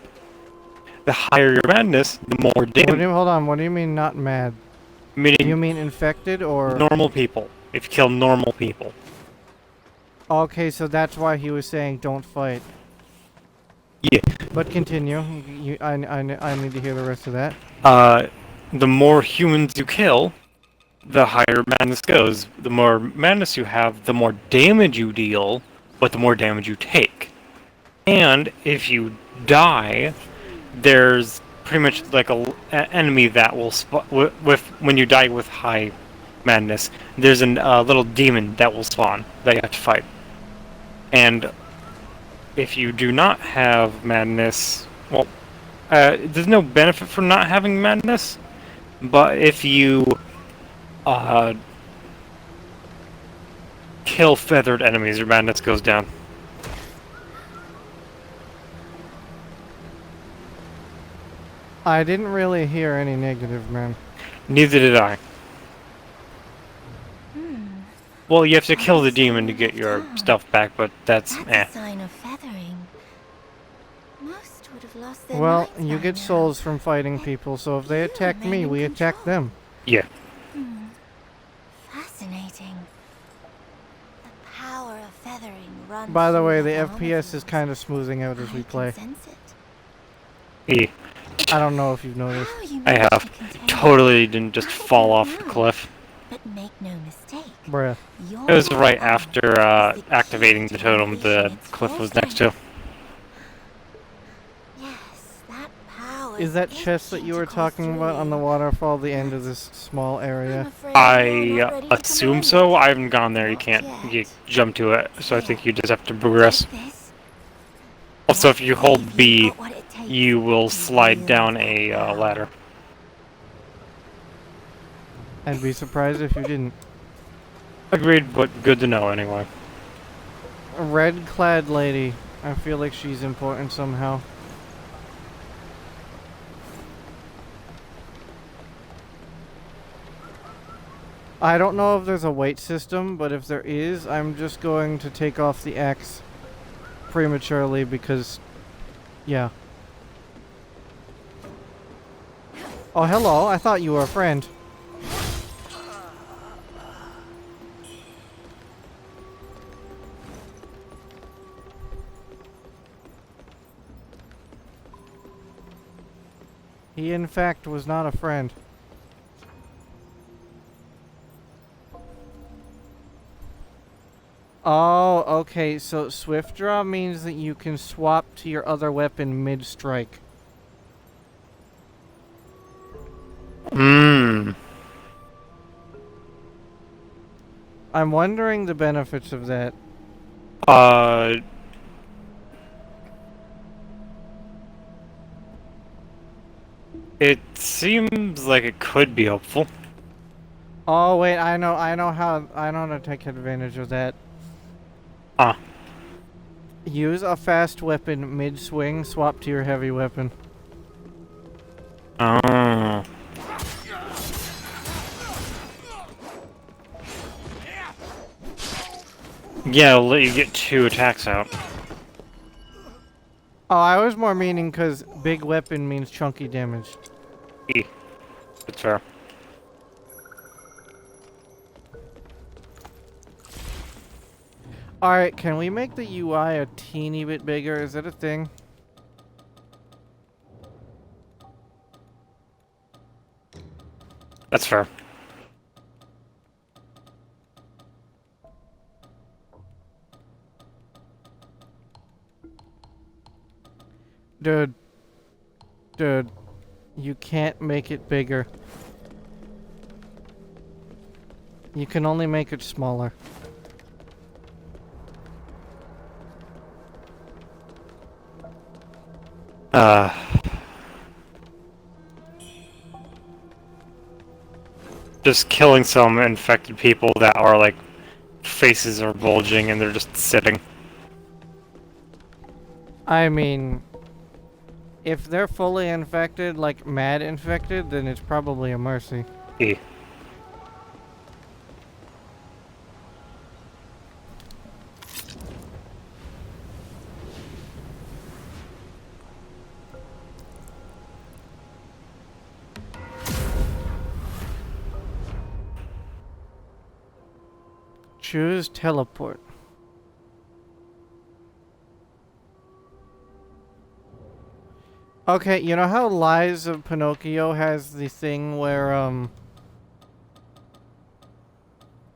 Speaker 2: The higher your madness, the more damage.
Speaker 1: Hold on, what do you mean not mad?
Speaker 2: Meaning
Speaker 1: You mean infected or...
Speaker 2: normal people. If you kill normal people.
Speaker 1: Okay, so that's why he was saying don't fight.
Speaker 2: Yeah.
Speaker 1: But continue. I need to hear the rest of that.
Speaker 2: The more humans you kill, the higher madness goes. The more madness you have, the more damage you deal, but the more damage you take. And if you die, there's pretty much like an enemy that will when you die with high madness. There's a little demon that will spawn that you have to fight. And if you do not have madness, well, there's no benefit for not having madness. But if you kill feathered enemies, your madness goes down.
Speaker 1: I didn't really hear any negative, man.
Speaker 2: Neither did I. Well, you have to kill the demon to get your stuff back, but that's
Speaker 7: That's a sign of feathering. Most would have lost their
Speaker 1: Well,
Speaker 7: minds
Speaker 1: you
Speaker 7: by
Speaker 1: get
Speaker 7: now.
Speaker 1: souls from fighting people, so if they attack me, we attack them.
Speaker 2: Yeah.
Speaker 7: Fascinating. The power of feathering runs
Speaker 1: By the
Speaker 7: through
Speaker 1: way, the
Speaker 7: metamorphosis.
Speaker 1: FPS is kind of smoothing out as we
Speaker 7: I
Speaker 1: play.
Speaker 7: can sense it.
Speaker 2: Yeah.
Speaker 1: I don't know if you've noticed.
Speaker 7: How you
Speaker 2: I
Speaker 7: managed
Speaker 2: have.
Speaker 7: to contain
Speaker 2: Totally didn't just fall off a cliff.
Speaker 7: But make no mistake.
Speaker 1: Bruh.
Speaker 2: It was right after activating the totem the cliff was next to.
Speaker 7: Yes, that power
Speaker 1: Is that chest that you were talking about on the waterfall the end of this small area?
Speaker 2: I assume so. I haven't gone there. You can't jump to it, so I think you just have to progress. Also, if you hold B, you will slide down a ladder.
Speaker 1: I'd be surprised if you didn't.
Speaker 2: Agreed, but good to know anyway.
Speaker 1: A red-clad lady. I feel like she's important somehow. I don't know if there's a weight system, but if there is, I'm just going to take off the axe prematurely because, yeah. Oh, hello. I thought you were a friend. He, in fact, was not a friend. Oh, okay, so swift draw means that you can swap to your other weapon mid-strike.
Speaker 2: Mmm.
Speaker 1: I'm wondering the benefits of that.
Speaker 2: It seems like it could be helpful.
Speaker 1: Oh, wait, I know how to take advantage of that.
Speaker 2: Ah.
Speaker 1: Use a fast weapon mid-swing, swap to your heavy weapon.
Speaker 2: Oh. Yeah, I'll let you get 2 attacks out.
Speaker 1: Oh, I was more meaning because big weapon means chunky damage.
Speaker 2: E. That's fair.
Speaker 1: Alright, can we make the UI a teeny bit bigger? Is that a thing?
Speaker 2: That's fair.
Speaker 1: Dude. Dude. You can't make it bigger. You can only make it smaller.
Speaker 2: Just killing some infected people that are like faces are bulging and they're just sitting.
Speaker 1: I mean, if they're fully infected, like mad infected, then it's probably a mercy.
Speaker 2: E.
Speaker 1: Choose teleport. Okay, you know how Lies of Pinocchio has the thing where,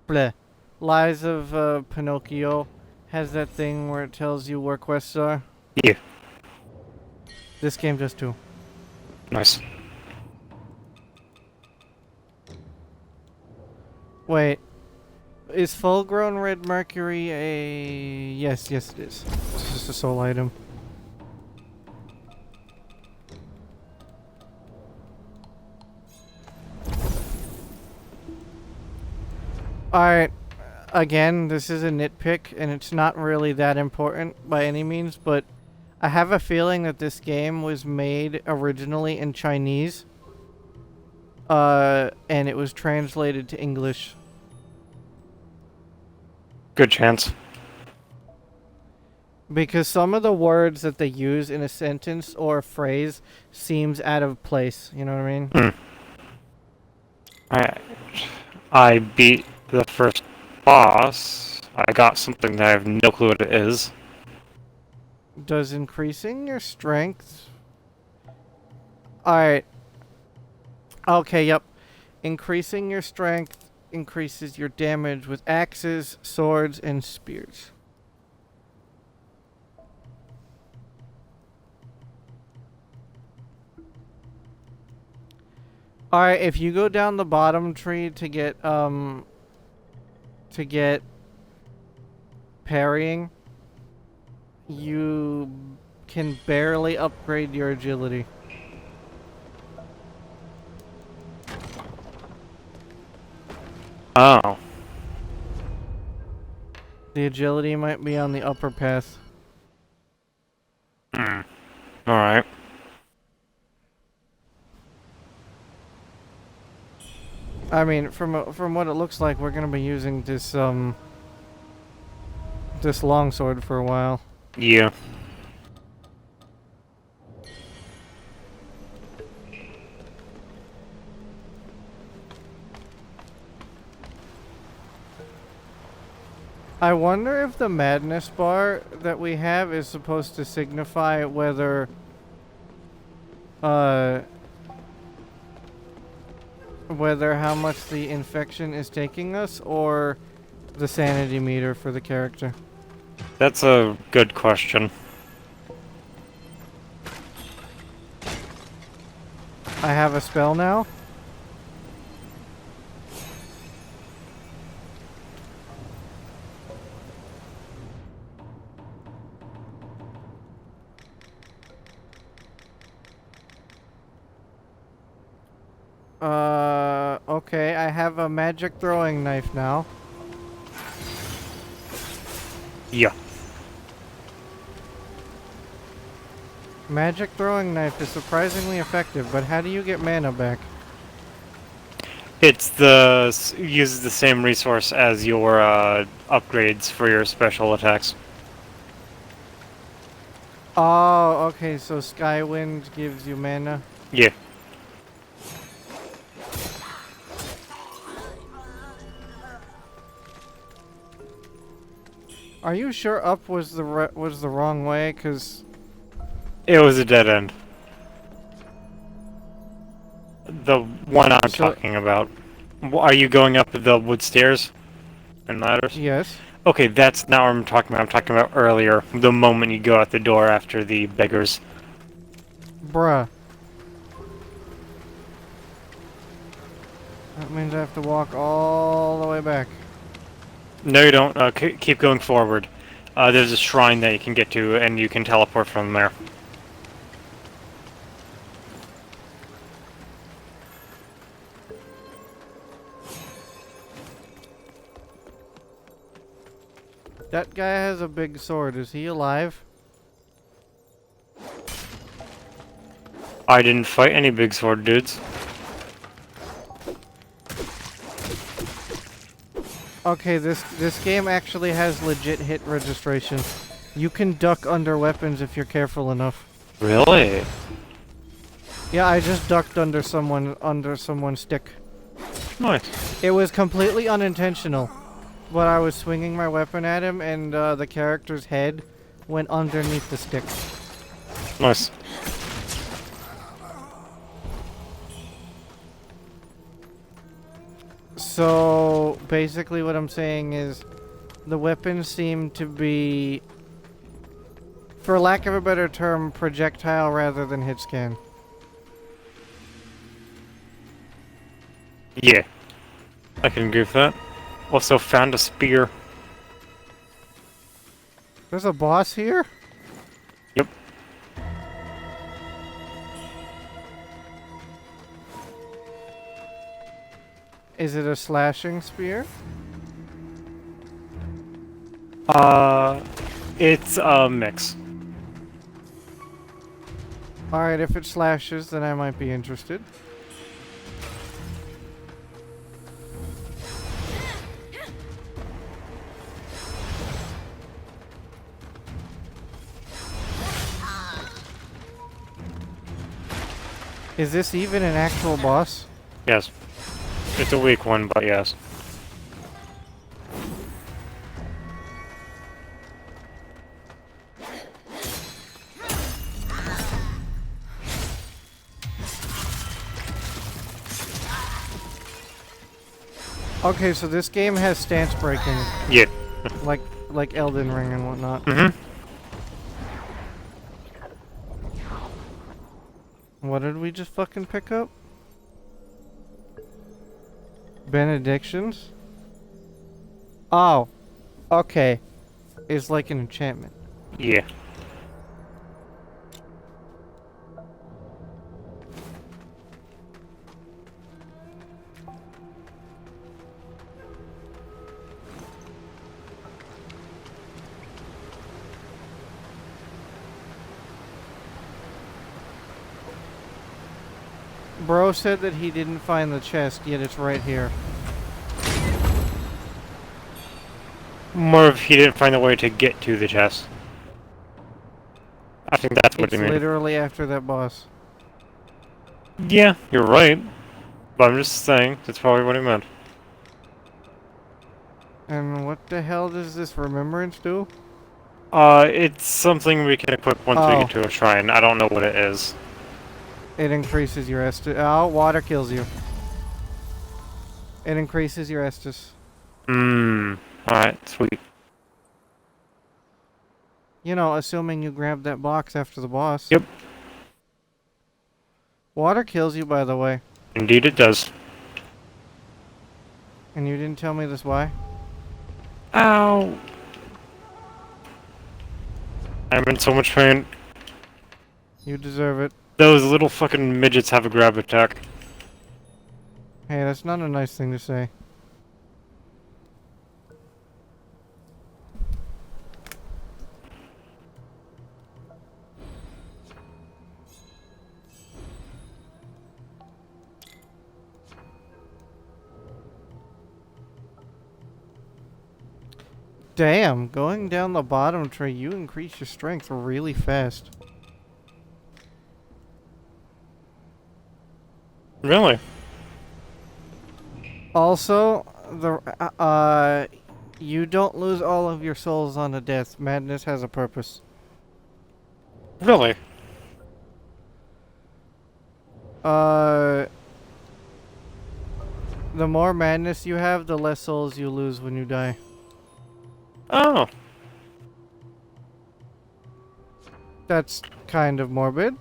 Speaker 1: bleh. Lies of Pinocchio has that thing where it tells you where quests are?
Speaker 2: Yeah.
Speaker 1: This game does too.
Speaker 2: Nice.
Speaker 1: Wait. Is full-grown red mercury a... Yes, it is. It's just a soul item. Alright, again, this is a nitpick, and it's not really that important by any means, but I have a feeling that this game was made originally in Chinese, and it was translated to English.
Speaker 2: Good chance.
Speaker 1: Because some of the words that they use in a sentence or a phrase seems out of place, you know what I mean?
Speaker 2: I beat the first boss. I got something that I have no clue what it is.
Speaker 1: Does increasing your strength... Alright. Okay, yep. Increasing your strength increases your damage with axes, swords, and spears. Alright, if you go down the bottom tree to get parrying, you can barely upgrade your agility.
Speaker 2: Oh.
Speaker 1: The agility might be on the upper path.
Speaker 2: Alright.
Speaker 1: I mean, from what it looks like, we're gonna be using this this longsword for a while.
Speaker 2: Yeah.
Speaker 1: I wonder if the madness bar that we have is supposed to signify whether whether how much the infection is taking us, or the sanity meter for the character.
Speaker 2: That's a good question.
Speaker 1: I have a spell now. Okay, I have a magic throwing knife now.
Speaker 2: Yeah.
Speaker 1: Magic throwing knife is surprisingly effective, but how do you get mana back?
Speaker 2: It's uses the same resource as your upgrades for your special attacks.
Speaker 1: Oh, okay, so Skywind gives you mana.
Speaker 2: Yeah.
Speaker 1: Are you sure up was the wrong way? 'Cause
Speaker 2: It was a dead end. The one I'm talking about. Are you going up the wood stairs and ladders?
Speaker 1: yes.
Speaker 2: Okay, that's not what I'm talking about. I'm talking about earlier, the moment you go out the door after the beggars.
Speaker 1: Bruh. That means I have to walk all the way back.
Speaker 2: No, you don't. Keep going forward. There's a shrine that you can get to, and you can teleport from there.
Speaker 1: That guy has a big sword. Is he alive?
Speaker 2: I didn't fight any big sword dudes.
Speaker 1: Okay, this game actually has legit hit registration. You can duck under weapons if you're careful enough.
Speaker 2: Really?
Speaker 1: Yeah, I just ducked under someone's stick.
Speaker 2: Nice.
Speaker 1: It was completely unintentional, but I was swinging my weapon at him, and the character's head went underneath the stick.
Speaker 2: Nice.
Speaker 1: So basically what I'm saying is the weapons seem to be, for lack of a better term, projectile rather than hit scan.
Speaker 2: Yeah. I can agree with that. Also found a spear.
Speaker 1: There's a boss here?
Speaker 2: Yep.
Speaker 1: Is it a slashing spear?
Speaker 2: It's a mix.
Speaker 1: Alright, if it slashes, then I might be interested. Is this even an actual boss?
Speaker 2: Yes. It's a weak one, but yes.
Speaker 1: Okay, so this game has stance breaking.
Speaker 2: Yeah.
Speaker 1: like Elden Ring and whatnot.
Speaker 2: Mm-hmm.
Speaker 1: What did we just fucking pick up? Benedictions? Oh. Okay. It's like an enchantment.
Speaker 2: Yeah.
Speaker 1: Bro said that he didn't find the chest, yet it's right here.
Speaker 2: More if he didn't find a way to get to the chest. I think that's what
Speaker 1: It's
Speaker 2: he meant.
Speaker 1: literally after that boss.
Speaker 2: Yeah, you're right. But I'm just saying, that's probably what he meant.
Speaker 1: And what the hell does this remembrance do?
Speaker 2: It's something we can equip once we get to a shrine. I don't know what it is.
Speaker 1: It increases your Estus. Oh, water kills you. It increases your Estus.
Speaker 2: Alright, sweet.
Speaker 1: You know, assuming you grab that box after the boss.
Speaker 2: Yep.
Speaker 1: Water kills you, by the way.
Speaker 2: Indeed it does.
Speaker 1: And you didn't tell me this why?
Speaker 2: Ow! I'm in so much pain.
Speaker 1: You deserve it.
Speaker 2: Those little fucking midgets have a grab attack.
Speaker 1: Hey, that's not a nice thing to say. Damn, going down the bottom tree, you increase your strength really fast.
Speaker 2: Really?
Speaker 1: Also, you don't lose all of your souls on a death. Madness has a purpose.
Speaker 2: Really?
Speaker 1: The more madness you have, the less souls you lose when you die.
Speaker 2: Oh.
Speaker 1: That's kind of morbid.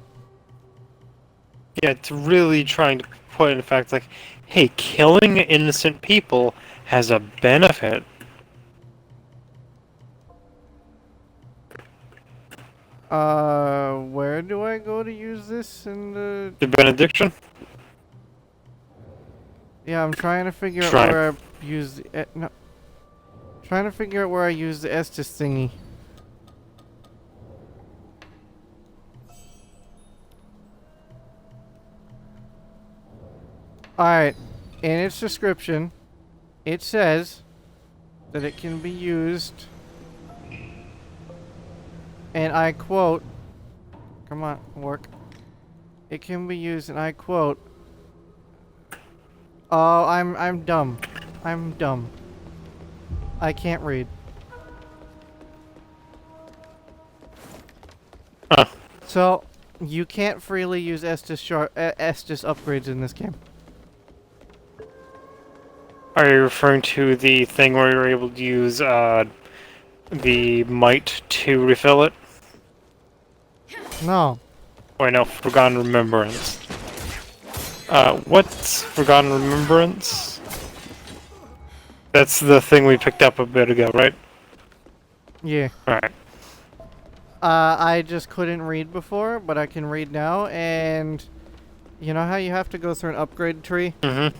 Speaker 2: Yeah, it's really trying to put in fact like, hey, killing innocent people has a benefit.
Speaker 1: Where do I go to use this in the...
Speaker 2: The benediction?
Speaker 1: Yeah, I'm trying to figure out
Speaker 2: Try.
Speaker 1: where I use the... no. Trying to figure out where I use the Estes thingy. Alright, in its description, it says that it can be used, and I quote, come on, work. It can be used, and I quote, oh, I'm dumb. I'm dumb. I can't read.
Speaker 2: Huh.
Speaker 1: So, you can't freely use Estes upgrades in this game.
Speaker 2: Are you referring to the thing where you're able to use the might to refill it?
Speaker 1: No.
Speaker 2: Wait, no, Forgotten Remembrance. What's Forgotten Remembrance? That's the thing we picked up a bit ago, right?
Speaker 1: Yeah.
Speaker 2: Alright.
Speaker 1: I just couldn't read before, but I can read now, and you know how you have to go through an upgrade tree?
Speaker 2: Mm-hmm.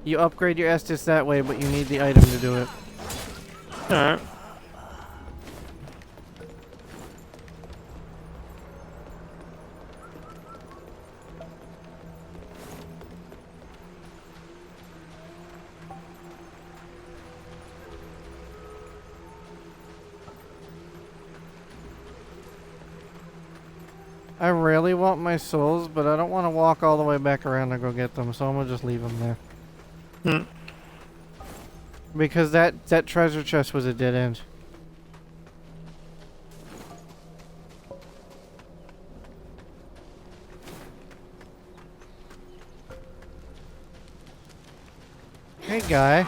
Speaker 1: You upgrade your Estes that way, but you need the item to do it.
Speaker 2: Alright.
Speaker 1: I really want my souls, but I don't want to walk all the way back around to go get them, so I'm gonna just leave them there.
Speaker 2: Hmm.
Speaker 1: Because that treasure chest was a dead end. Hey, guy.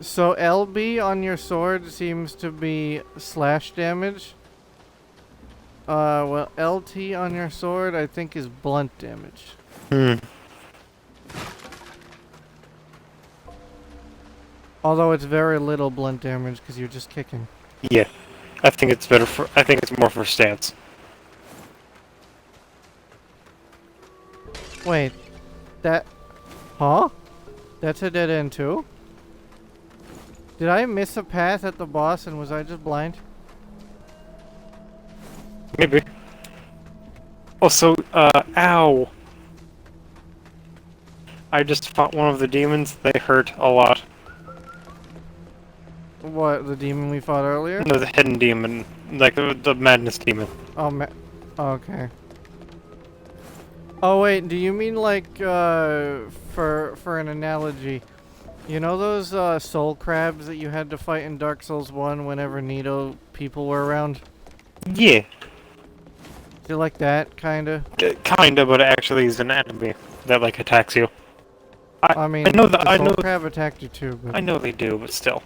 Speaker 1: So LB on your sword seems to be slash damage. Well, LT on your sword I think is blunt damage.
Speaker 2: Hmm.
Speaker 1: Although it's very little blunt damage because you're just kicking.
Speaker 2: Yeah. I think it's better for... I think it's more for stance.
Speaker 1: Wait. That... Huh? That's a dead end too? Did I miss a path at the boss and was I just blind?
Speaker 2: Maybe. Also, ow. I just fought one of the demons. They hurt a lot.
Speaker 1: What, the demon we fought earlier?
Speaker 2: No, the hidden demon. Like, the madness demon.
Speaker 1: Oh, okay. Oh, wait, do you mean like, for an analogy, you know those, soul crabs that you had to fight in Dark Souls 1 whenever Nito people were around?
Speaker 2: Yeah.
Speaker 1: Do you like that, kinda?
Speaker 2: Kinda, but it actually is an enemy that, like, attacks you.
Speaker 1: I mean,
Speaker 2: I know that,
Speaker 1: the
Speaker 2: I
Speaker 1: soul
Speaker 2: know...
Speaker 1: crab attacked you too, but...
Speaker 2: I know they do, but still.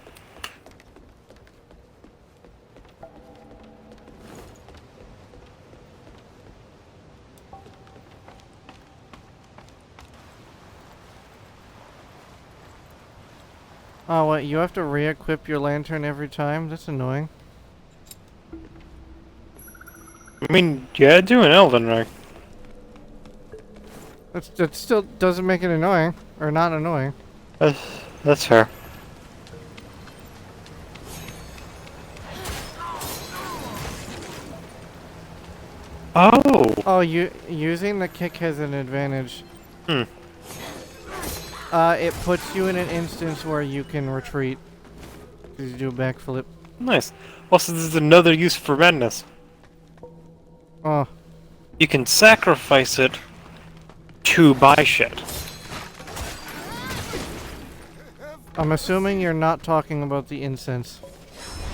Speaker 1: Oh, what, you have to re-equip your lantern every time? That's annoying.
Speaker 2: I mean, yeah, do an Elden Ring.
Speaker 1: That still doesn't make it annoying. Or not annoying.
Speaker 2: That's fair. Oh,
Speaker 1: Oh, using the kick has an advantage.
Speaker 2: Hmm.
Speaker 1: It puts you in an instance where you can retreat. You do a backflip.
Speaker 2: Nice. Also, this is another use for madness.
Speaker 1: Oh.
Speaker 2: You can sacrifice it to buy shit.
Speaker 1: I'm assuming you're not talking about the incense.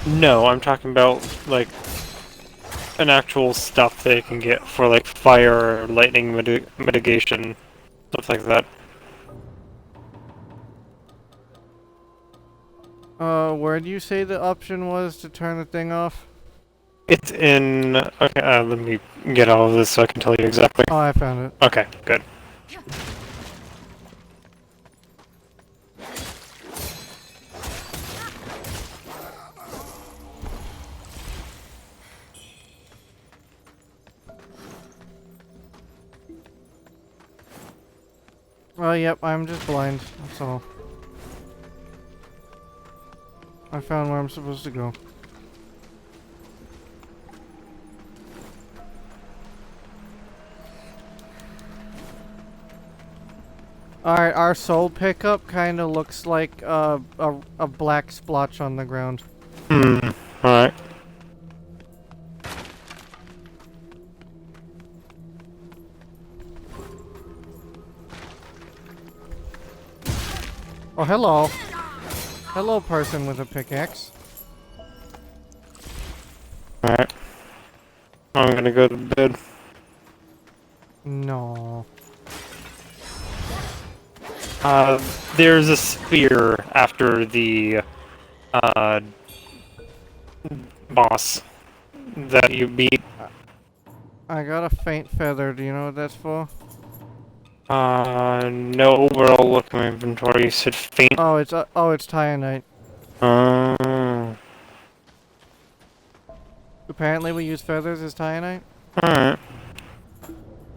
Speaker 2: No, I'm talking about, like, an actual stuff they can get for, like, fire or lightning mitigation, stuff like that.
Speaker 1: Where do you say the option was to turn the thing off?
Speaker 2: It's in... Okay, let me get all of this so I can tell you exactly.
Speaker 1: Oh, I found it.
Speaker 2: Okay, good.
Speaker 1: Oh, yep, I'm just blind. That's all. I found where I'm supposed to go. Alright, our soul pickup kind of looks like a black splotch on the ground.
Speaker 2: Alright.
Speaker 1: Oh, hello. Hello, person with a pickaxe.
Speaker 2: Alright. I'm gonna go to bed.
Speaker 1: No.
Speaker 2: There's a spear after the, boss that you beat.
Speaker 1: I got a faint feather. Do you know what that's for?
Speaker 2: No, but I'll look at my inventory. You said faint.
Speaker 1: Oh, it's Tionite. Apparently, we use feathers as Tionite.
Speaker 2: Alright.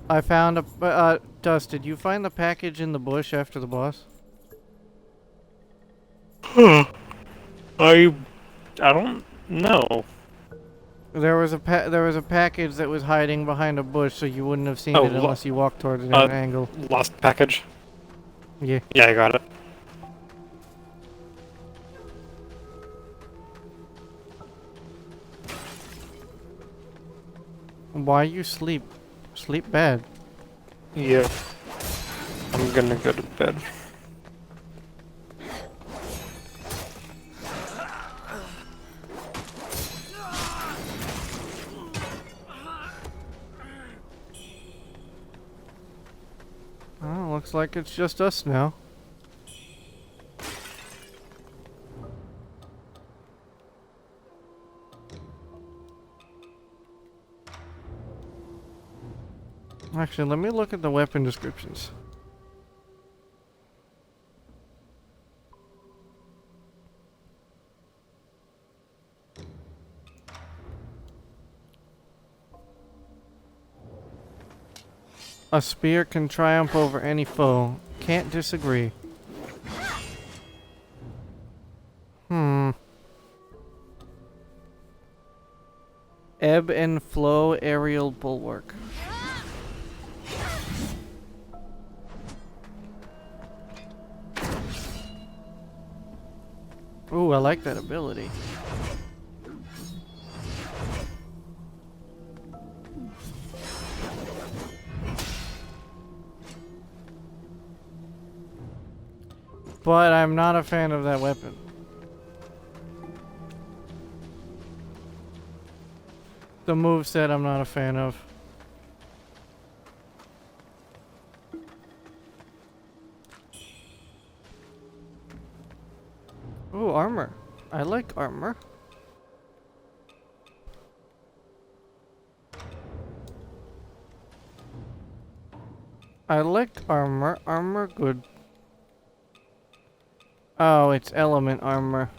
Speaker 1: I found a Dust. Did you find the package in the bush after the boss?
Speaker 2: I don't know.
Speaker 1: There was a package that was hiding behind a bush, so you wouldn't have seen
Speaker 2: Oh,
Speaker 1: it unless you walked towards it at an angle.
Speaker 2: Lost package?
Speaker 1: Yeah.
Speaker 2: Yeah, I got it.
Speaker 1: Why you sleep? Sleep bad.
Speaker 2: Yeah. I'm gonna go to bed.
Speaker 1: Oh, looks like it's just us now. Actually, let me look at the weapon descriptions. A spear can triumph over any foe. Can't disagree. Ebb and flow aerial bulwark. Ooh, I like that ability. But I'm not a fan of that weapon. The moveset I'm not a fan of. Ooh, armor. I like armor. I liked armor. Armor good. Oh, it's element armor.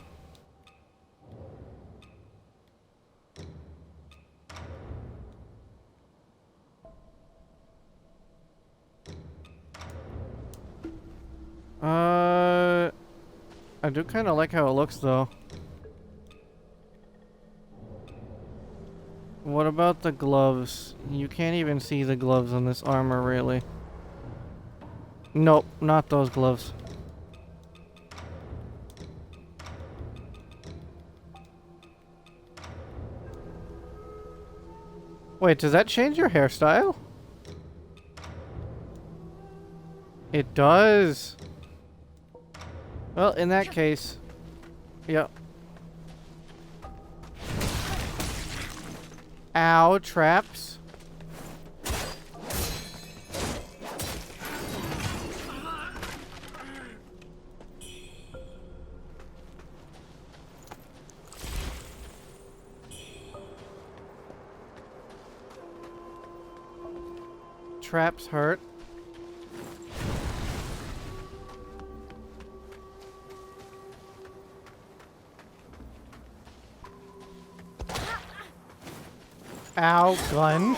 Speaker 1: I do kind of like how it looks though. What about the gloves? You can't even see the gloves on this armor, really. Nope, not those gloves. Wait, does that change your hairstyle? It does. Well, in that case, yep. Ow, traps. Traps hurt. Ow, gun.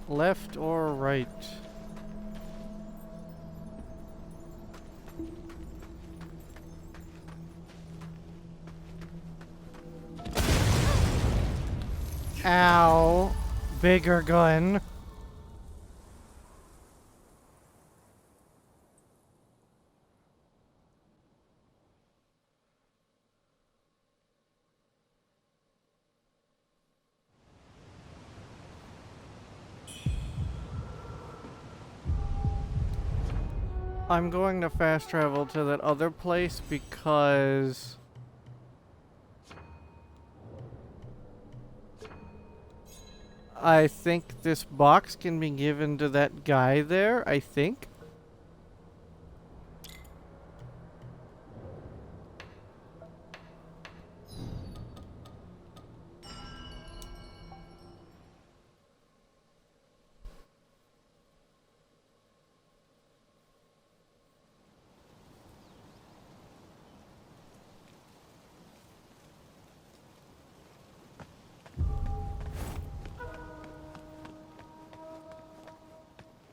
Speaker 1: Left or right? Ow. Bigger gun. I'm going to fast travel to that other place because I think this box can be given to that guy there, I think.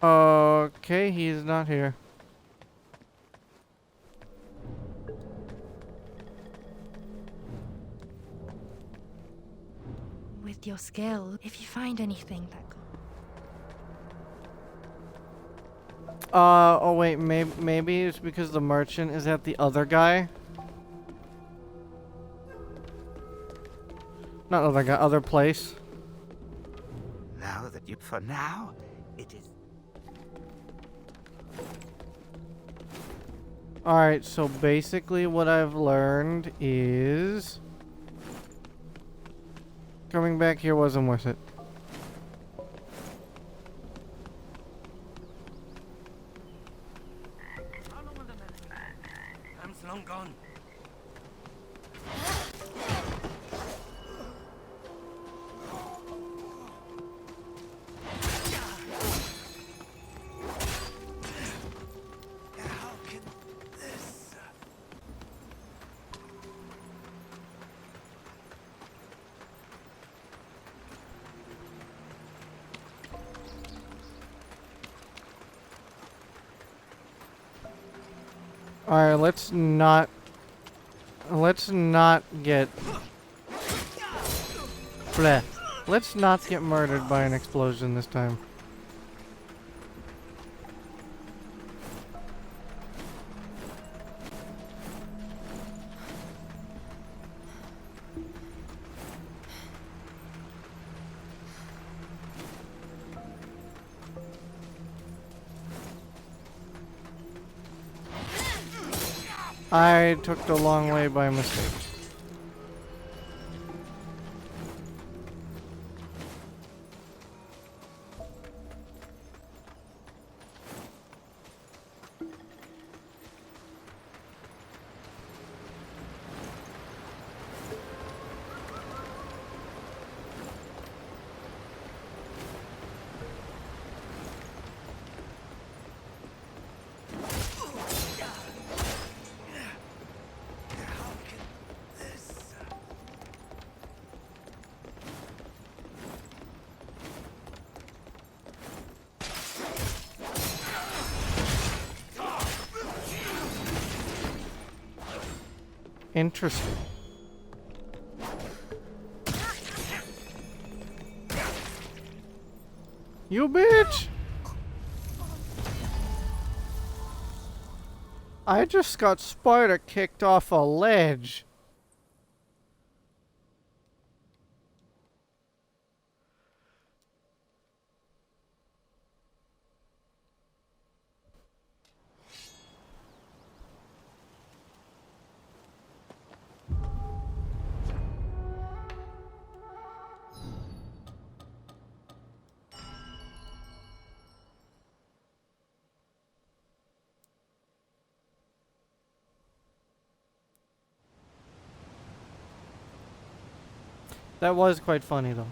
Speaker 1: Okay, he's not here.
Speaker 7: With your skill, if you find anything that could...
Speaker 1: Oh wait, maybe it's because the merchant is at the other guy. Not other guy, other place.
Speaker 4: Now that you... For now, it is...
Speaker 1: Alright, so basically what I've learned is... coming back here wasn't worth it.
Speaker 8: Time's long gone.
Speaker 1: Alright, let's not get... Bleh. Let's not get murdered by an explosion this time. I took the long way by mistake. Interesting. You bitch! I just got spider kicked off a ledge. That was quite funny though.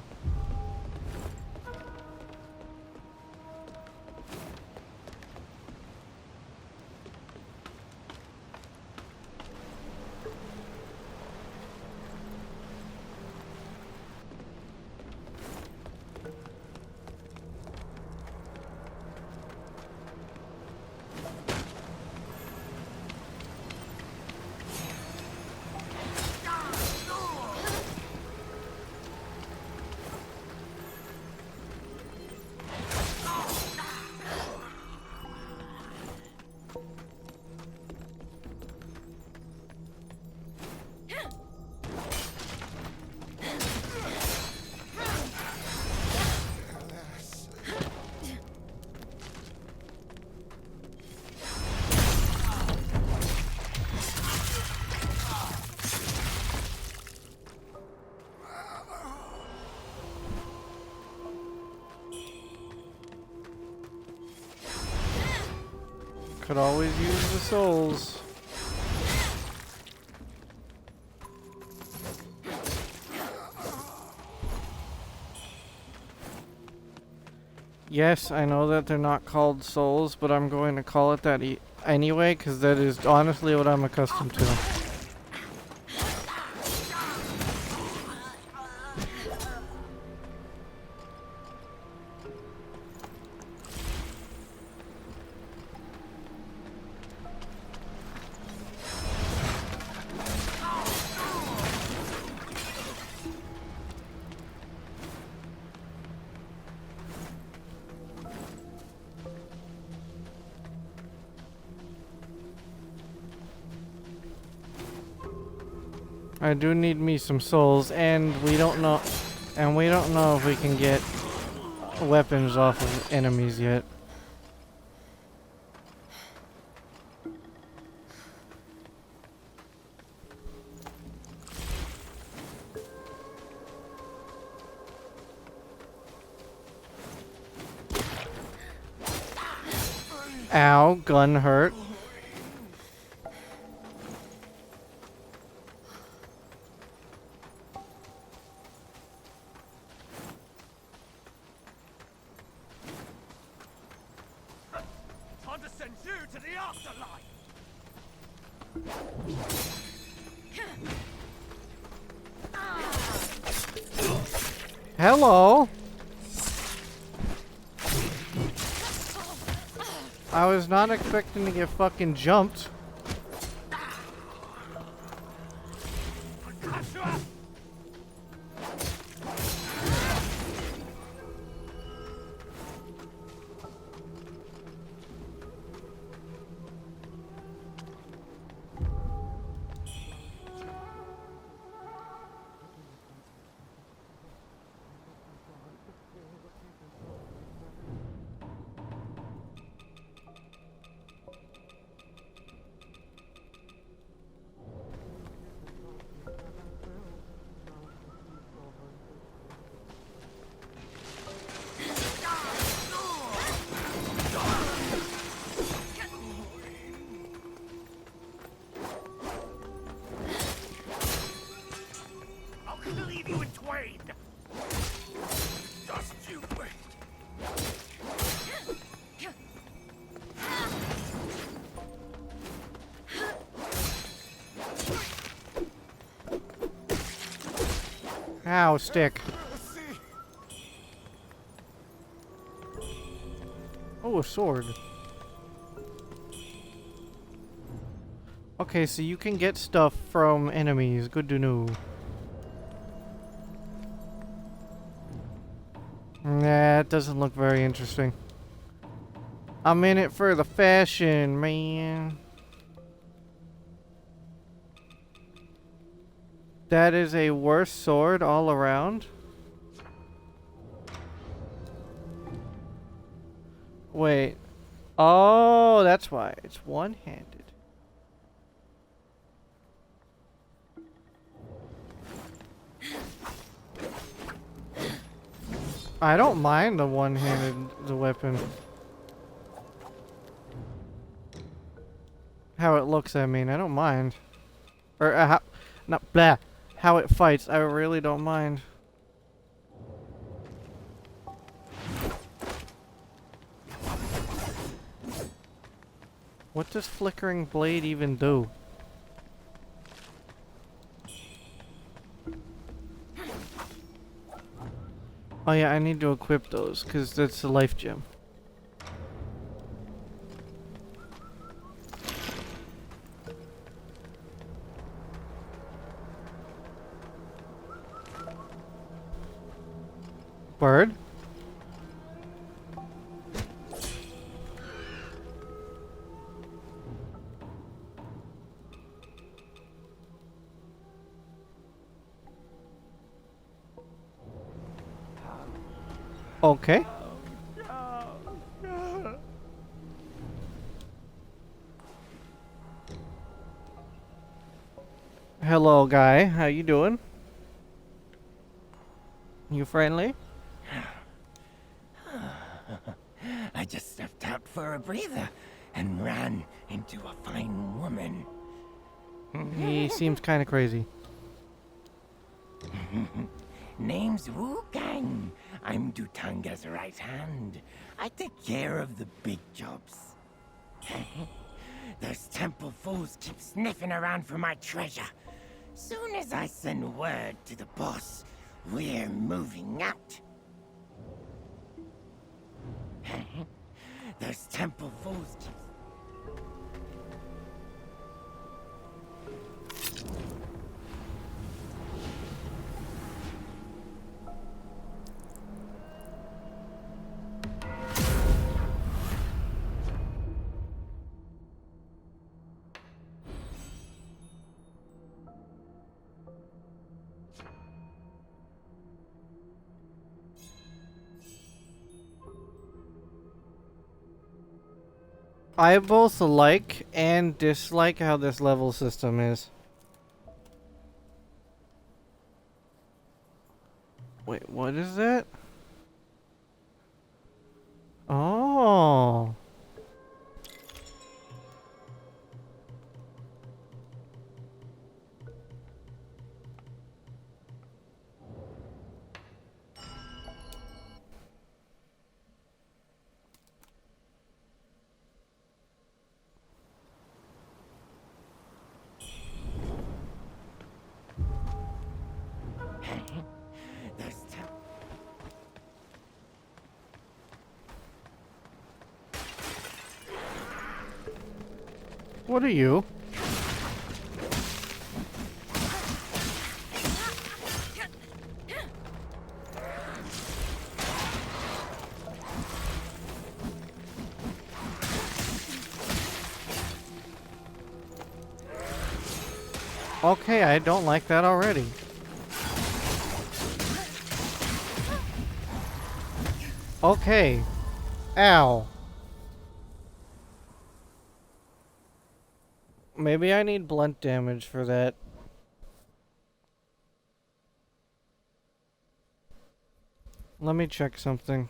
Speaker 1: Could always use the souls. Yes, I know that they're not called souls, but I'm going to call it that anyway, because that is honestly what I'm accustomed to. I do need me some souls, and we don't know if we can get weapons off of enemies yet. Ow, gun hurt.
Speaker 9: Time to send you to the afterlife!
Speaker 1: Hello. I was not expecting to get fucking jumped.
Speaker 9: Leave you in twain! Just you wait!
Speaker 1: Ow, stick. Oh, a sword. Okay, so you can get stuff from enemies. Good to know. Nah, it doesn't look very interesting. I'm in it for the fashion, man. That is a worse sword all around. Wait. Oh, that's why. It's one-handed. I don't mind the one-handed weapon. How it looks, I mean, I don't mind. Or, how, not blah. How it fights, I really don't mind. What does flickering blade even do? Oh yeah, I need to equip those, because that's the life gem. Bird? Okay. Hello, guy. How you doing? You friendly?
Speaker 8: I just stepped out for a breather and ran into a fine woman.
Speaker 1: He seems kind of crazy.
Speaker 8: Name's Wuchang. I'm Dutanga's right hand. I take care of the big jobs. Those temple fools keep sniffing around for my treasure. Soon as I send word to the boss, we're moving out. Those temple fools keep...
Speaker 1: I both like and dislike how this level system is. Wait, what is that? Oh. What are you? Okay, I don't like that already. Okay. Ow. Maybe I need blunt damage for that. Let me check something.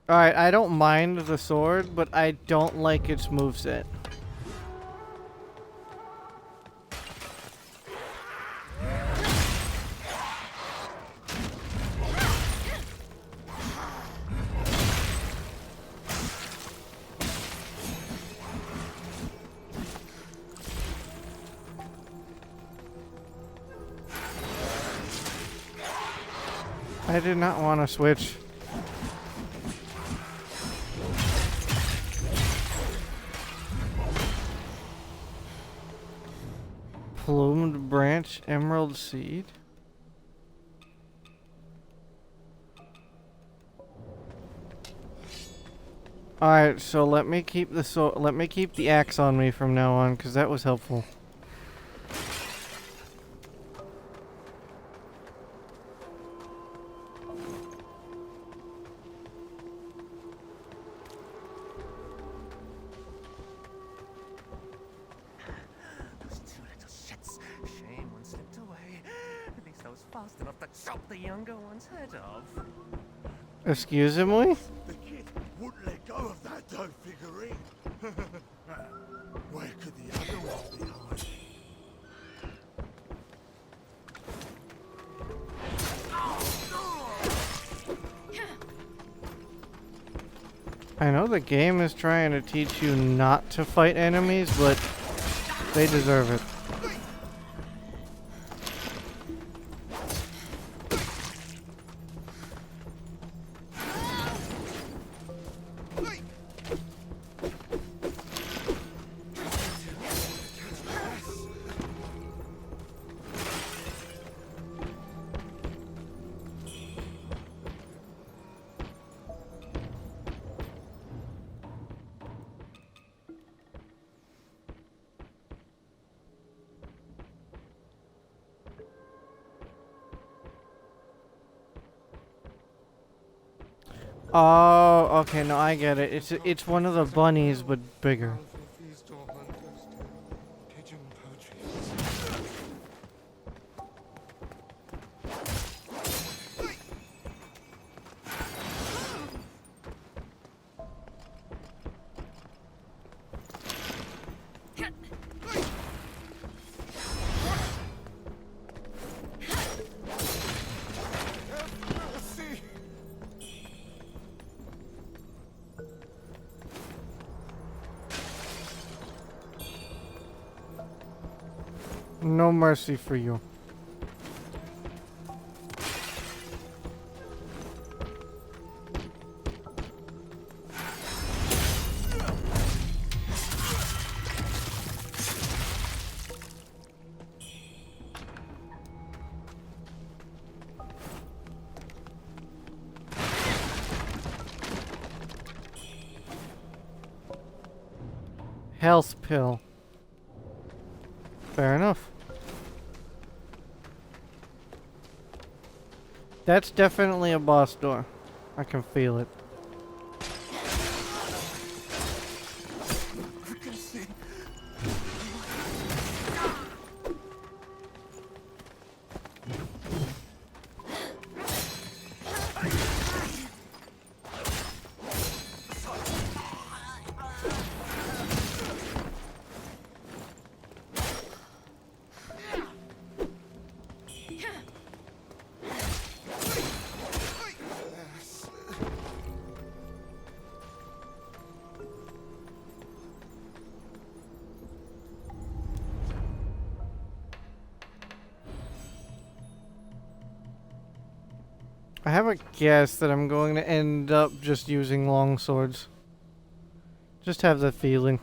Speaker 1: Alright, I don't mind the sword, but I don't like its moveset. I did not want to switch. Plumed branch, emerald seed. Alright, so let me keep the axe on me from now on, because that was helpful.
Speaker 9: Those two little shits. Shame one slipped away. At least I was fast enough to chop the younger one's head off.
Speaker 1: Excuse me?
Speaker 11: The kid wouldn't let go of that dough figurine. Where could the other one be hiding?
Speaker 1: I know the game is trying to teach you not to fight enemies, but they deserve it. Oh, okay, no, I get it. It's one of the bunnies, but bigger.
Speaker 11: Pigeon poetry.
Speaker 1: No mercy for you. Health pill. Fair enough. That's definitely a boss door. I can feel it. I have a guess that I'm going to end up just using long swords. Just have that feeling.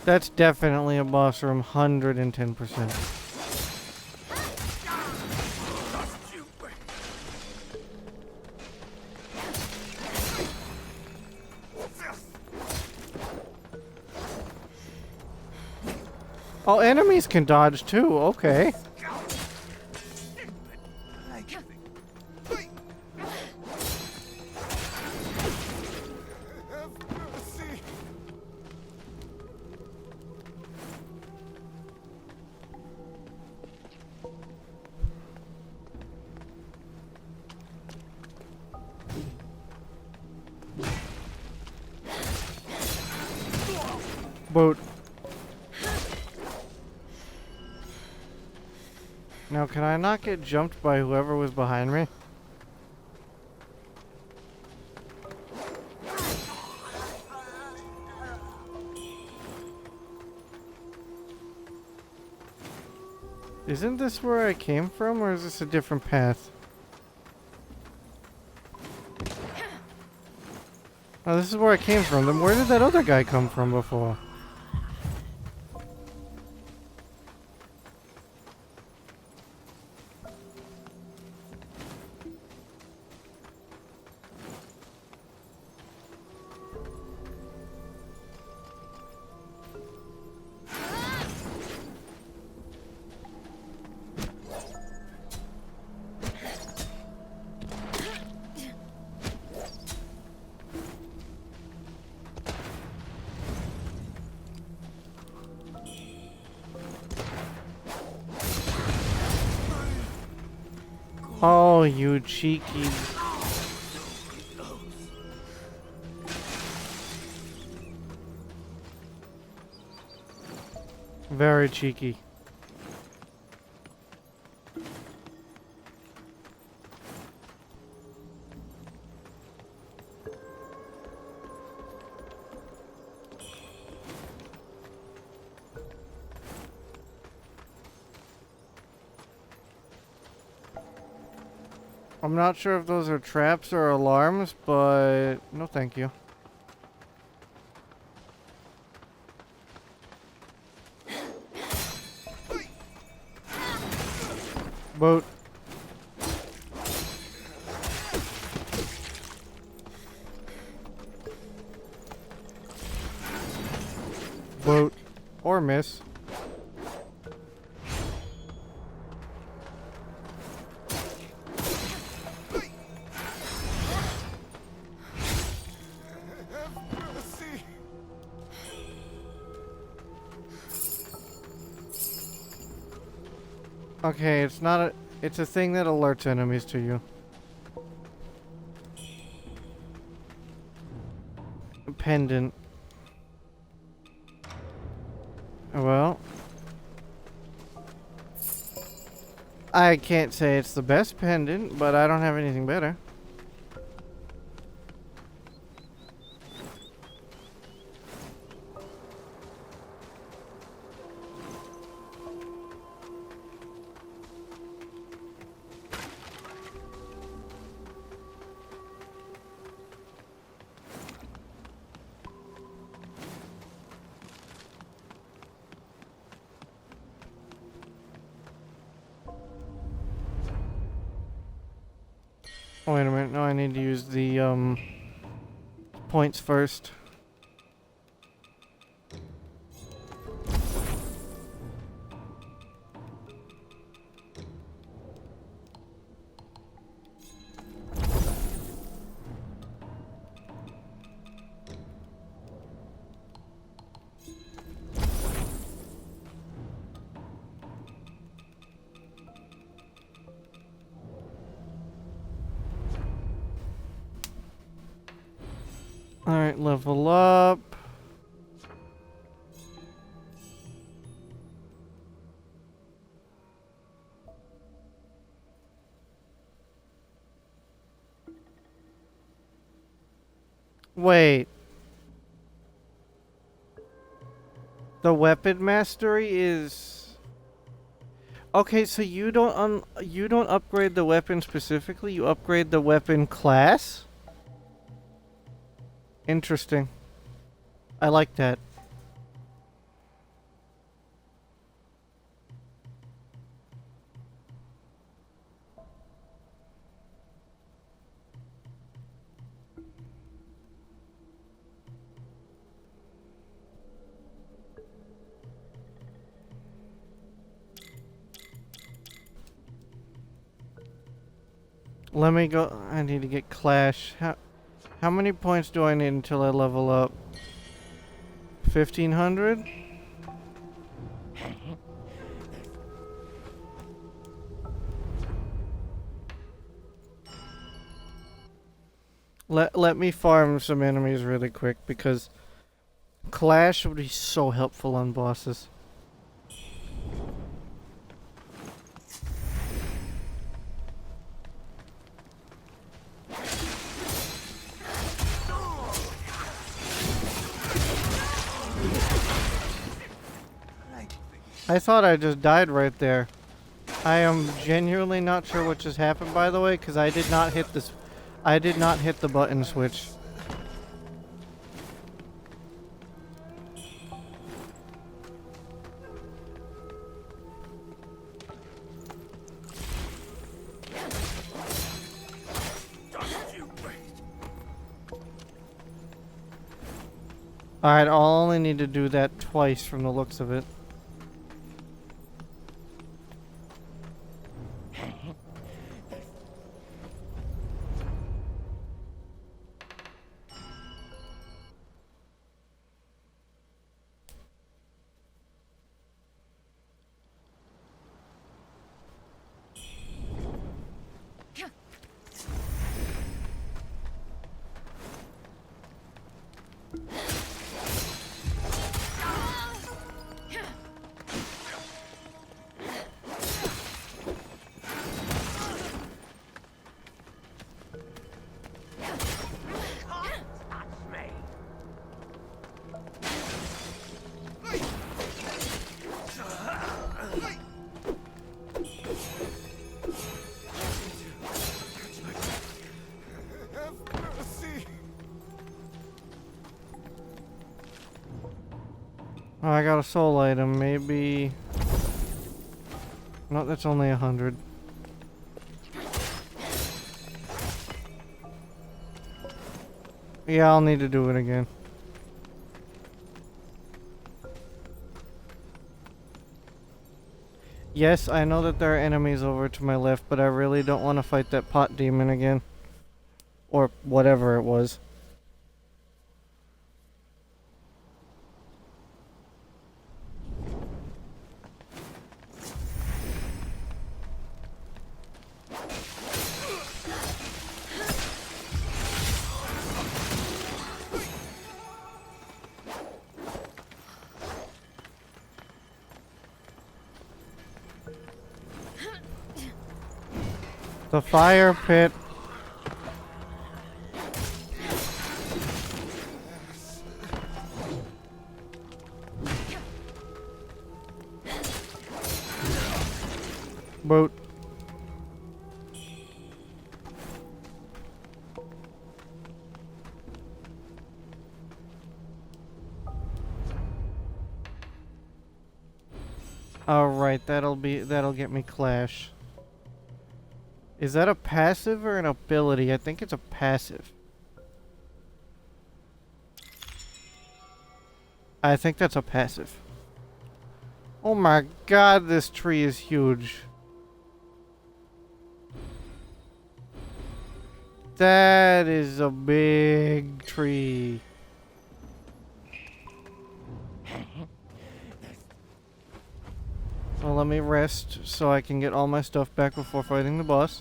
Speaker 1: That's definitely a boss room, 110%. Oh, enemies can dodge too, okay. Boat. Now, can I not get jumped by whoever was behind me? Isn't this where I came from, or is this a different path? Oh, this is where I came from. Then where did that other guy come from before? Oh, you cheeky. Very cheeky. I'm not sure if those are traps or alarms, but no thank you. Boat. Boat. Or miss. Okay, it's not a... It's a thing that alerts enemies to you. A pendant. Well... I can't say it's the best pendant, but I don't have anything better. Oh, wait a minute. No, I need to use the, points first. Alright, level up. Wait. The weapon mastery is... Okay, so you don't upgrade the weapon specifically, you upgrade the weapon class? Interesting. I like that. Let me go. I need to get Clash. How many points do I need until I level up? 1,500? Let me farm some enemies really quick because Clash would be so helpful on bosses. I thought I just died right there. I am genuinely not sure what just happened, by the way, because I did not hit this. I did not hit the button switch. Alright, I'll only need to do that twice from the looks of it. Oh, I got a soul item, maybe... No, that's only 100. Yeah, I'll need to do it again. Yes, I know that there are enemies over to my left, but I really don't want to fight that pot demon again. Or whatever it was. The fire pit. Boat. Alright, that'll get me Clash. Is that a passive or an ability? I think it's a passive. I think that's a passive. Oh my god, this tree is huge. That is a big tree. Well, let me rest so I can get all my stuff back before fighting the boss.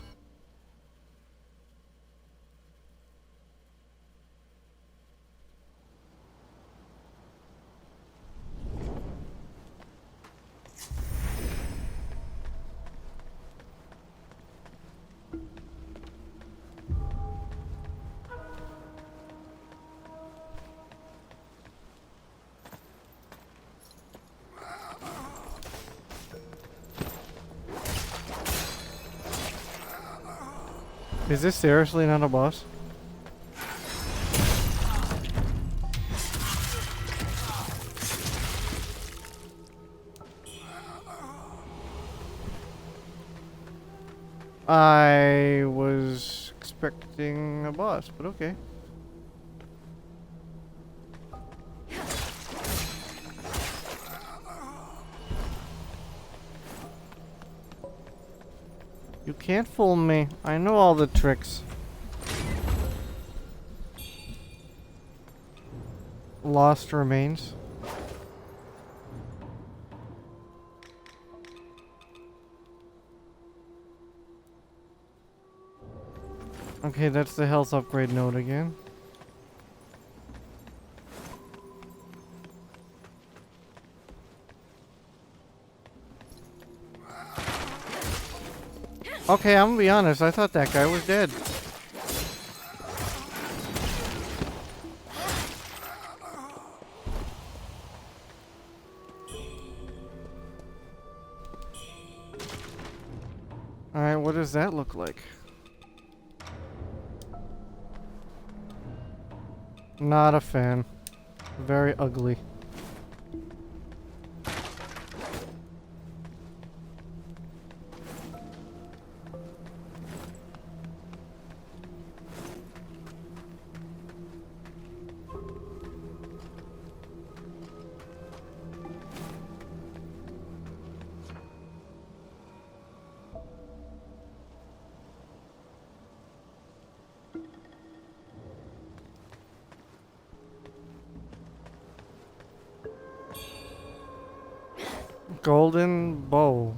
Speaker 1: Is this seriously not a boss? I was expecting a boss, but okay. You can't fool me. I know all the tricks. Lost remains. Okay, that's the health upgrade node again. Okay, I'm gonna be honest, I thought that guy was dead. Alright, what does that look like? Not a fan. Very ugly. Golden bow.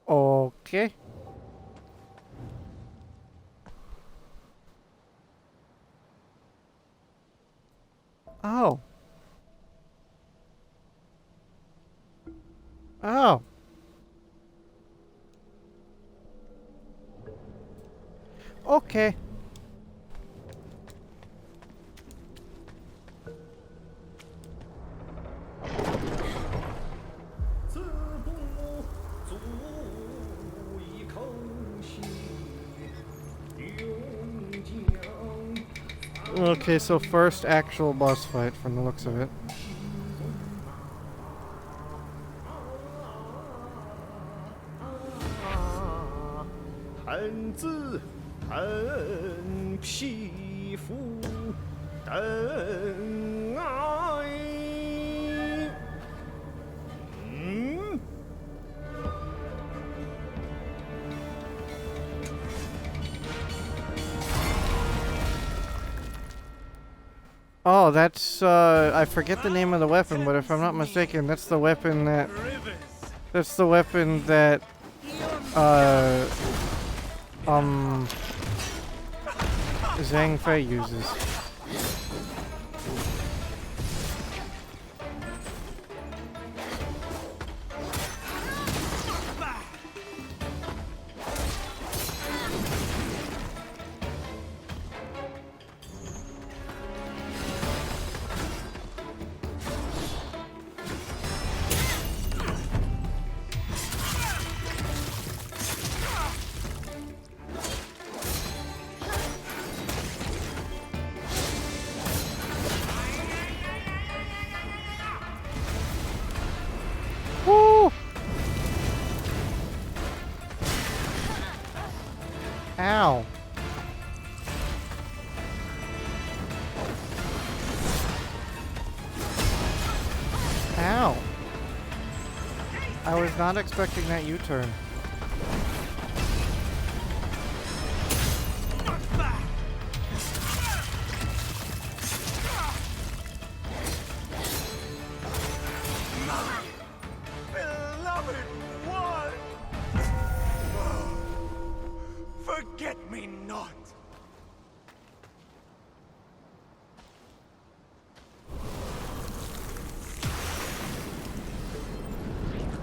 Speaker 1: Okay. Oh. Oh. Okay. Okay, so first actual boss fight from the looks of it. Oh, that's, I forget the name of the weapon, but if I'm not mistaken, that's the weapon that... That's the weapon that, Zhang Fei uses. Woo! Ow. Ow. I was not expecting that U-turn.
Speaker 11: Beloved one! Forget me not!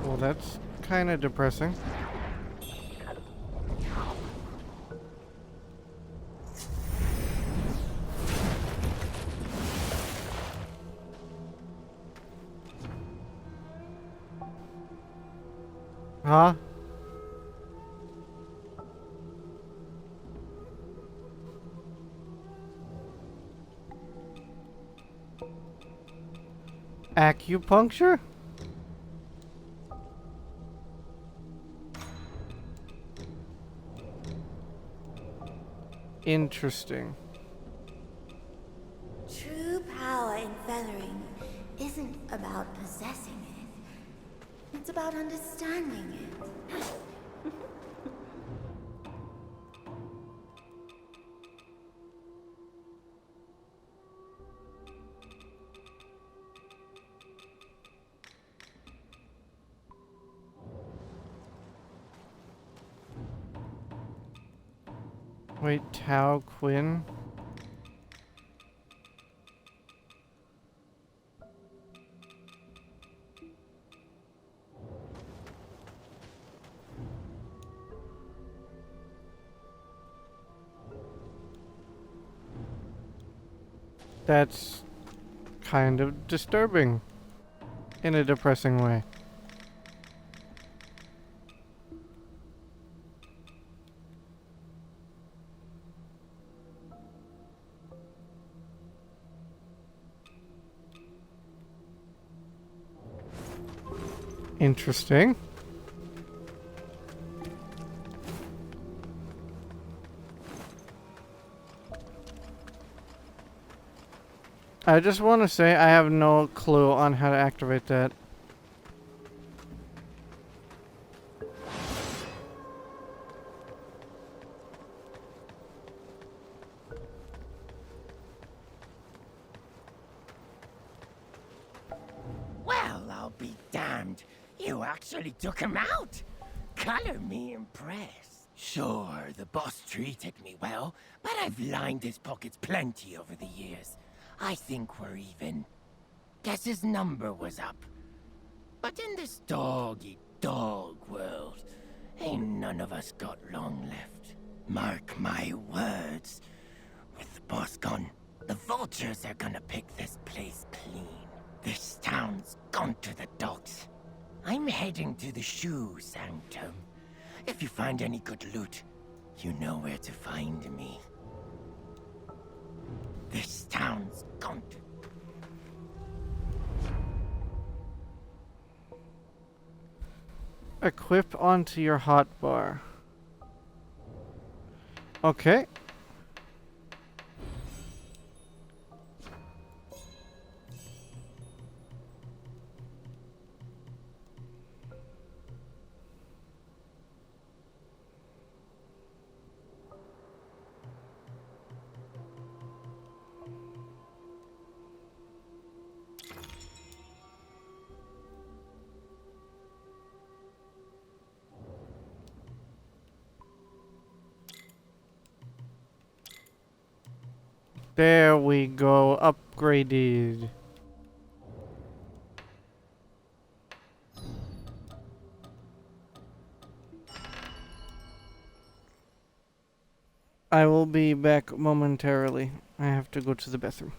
Speaker 1: Well, that's kind of depressing. Huh? Acupuncture? Interesting.
Speaker 12: True power in feathering isn't about possessing it. It's about understanding it.
Speaker 1: Wait, Tao Quinn? That's kind of disturbing in a depressing way. Interesting. I just want to say I have no clue on how to activate that.
Speaker 8: Well, I'll be damned. You actually took him out. Color me impressed. Sure, the boss treated me well, but I've lined his pockets plenty over the years. I think we're even. Guess his number was up. But in this dog-eat-dog world, ain't none of us got long left. Mark my words. With the boss gone, the vultures are gonna pick this place clean. This town's gone to the dogs. I'm heading to the shoe sanctum. If you find any good loot, you know where to find me. This town's gone to...
Speaker 1: Equip onto your hotbar. Okay. There we go, upgraded. I will be back momentarily. I have to go to the bathroom.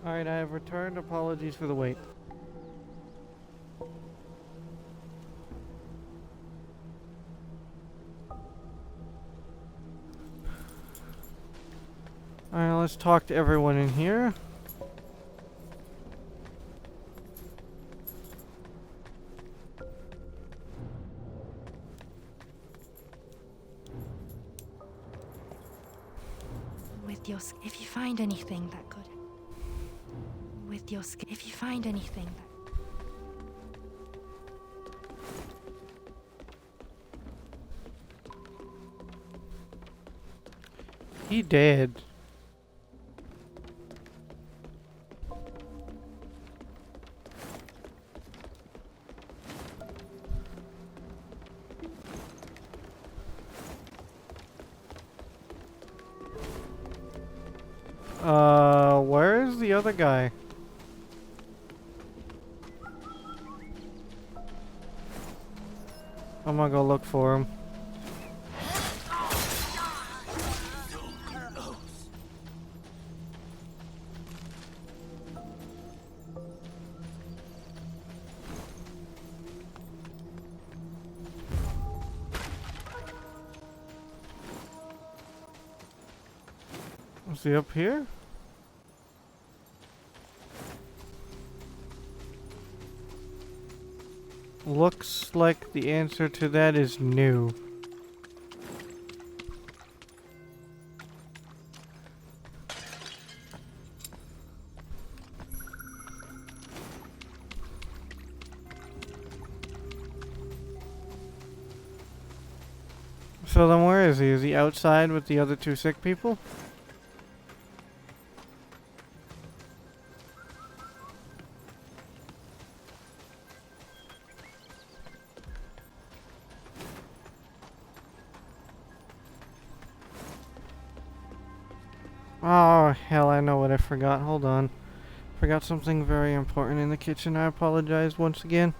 Speaker 1: Alright, I have returned. Apologies for the wait. Alright, let's talk to everyone in here.
Speaker 7: With your if you find anything that could. With your if you find anything that.
Speaker 1: He dead. Where's the other guy? I'm gonna go look for him. Is he up here? Looks like the answer to that is no. So then where is he? Is he outside with the other two sick people? Oh, hell, I know what I forgot. Hold on. Forgot something very important in the kitchen. I apologize once again.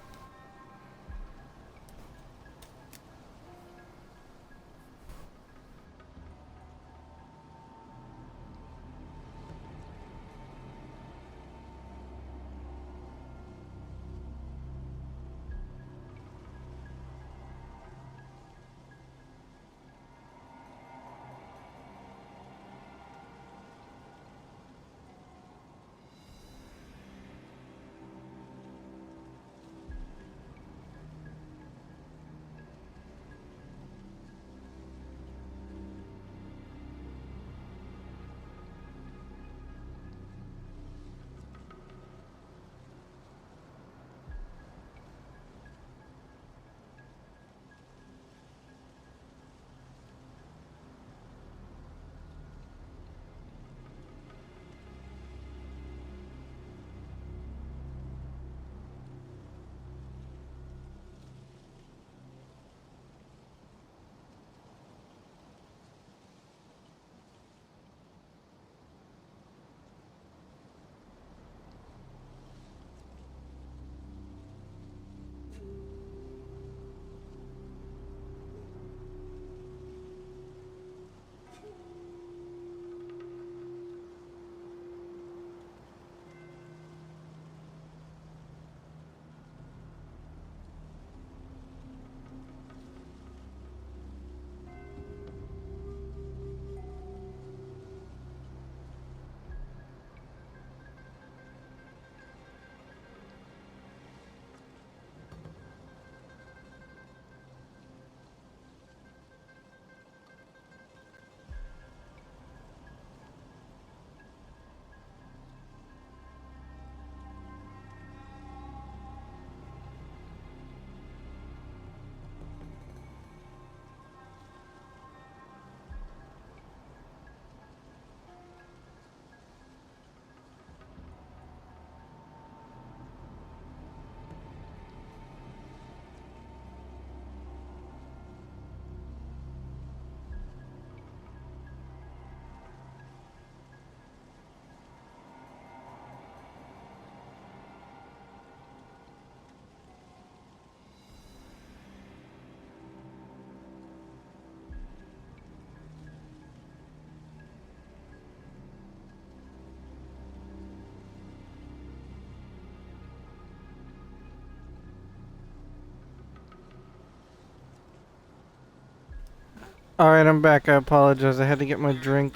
Speaker 1: Alright, I'm back. I apologize. I had to get my drink.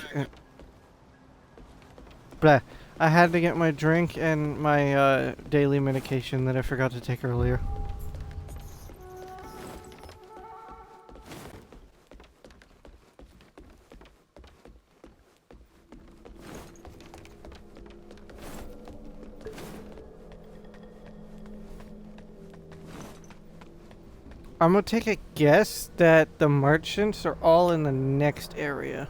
Speaker 1: Blah. I had to get my drink and my daily medication that I forgot to take earlier. I'm gonna take a guess that the merchants are all in the next area.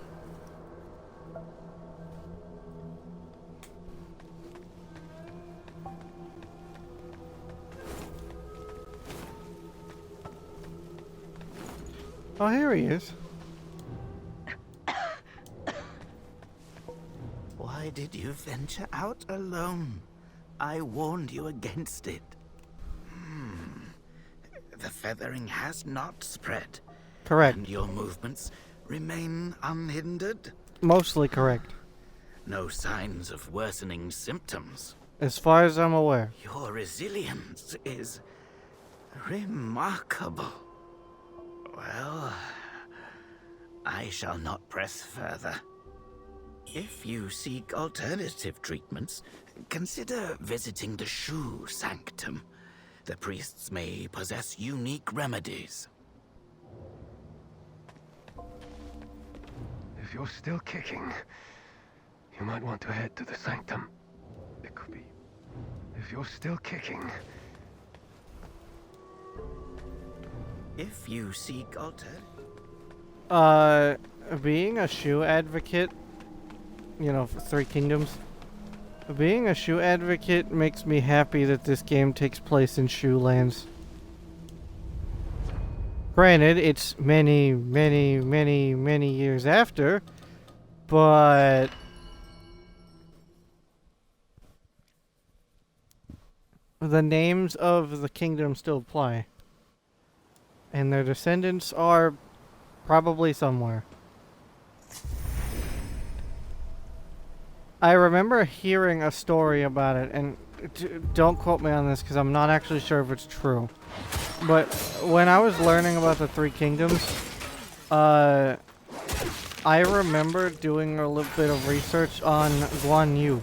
Speaker 1: Oh, here he is.
Speaker 4: Why did you venture out alone? I warned you against it. The feathering has not spread.
Speaker 1: Correct.
Speaker 4: And your movements remain unhindered.
Speaker 1: Mostly correct.
Speaker 4: No signs of worsening symptoms.
Speaker 1: As far as I'm aware.
Speaker 4: Your resilience is remarkable. Well, I shall not press further. If you seek alternative treatments, consider visiting the Shu Sanctum. The priests may possess unique remedies.
Speaker 13: If you're still kicking, you might want to head to the sanctum. It could be... If you're still kicking...
Speaker 4: If you seek alternative...
Speaker 1: Being a Shu advocate, you know, for Three Kingdoms, being a Shu advocate makes me happy that this game takes place in Shu lands. Granted, it's many, many, many, many years after, but the names of the kingdom still apply. And their descendants are probably somewhere. I remember hearing a story about it, and don't quote me on this because I'm not actually sure if it's true. But when I was learning about the Three Kingdoms, I remember doing a little bit of research on Guan Yu.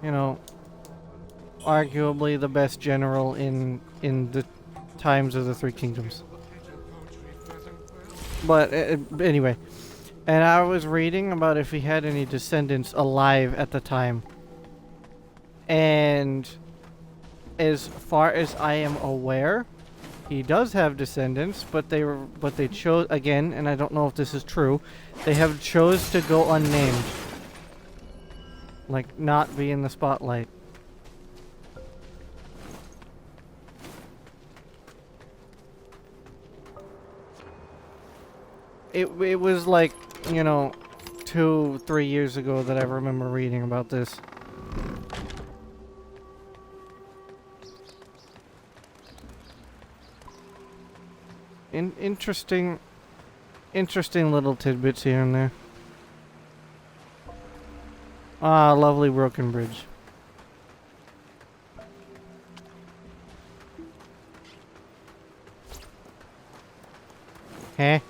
Speaker 1: You know, arguably the best general in the times of the Three Kingdoms. But anyway, and I was reading about if he had any descendants alive at the time. And as far as I am aware, he does have descendants, but they chose again, and I don't know if this is true. They have chose to go unnamed, like not be in the spotlight. It was like, you know, 2-3 years ago that I remember reading about this. Interesting little tidbits here and there. Ah, lovely broken bridge. Huh?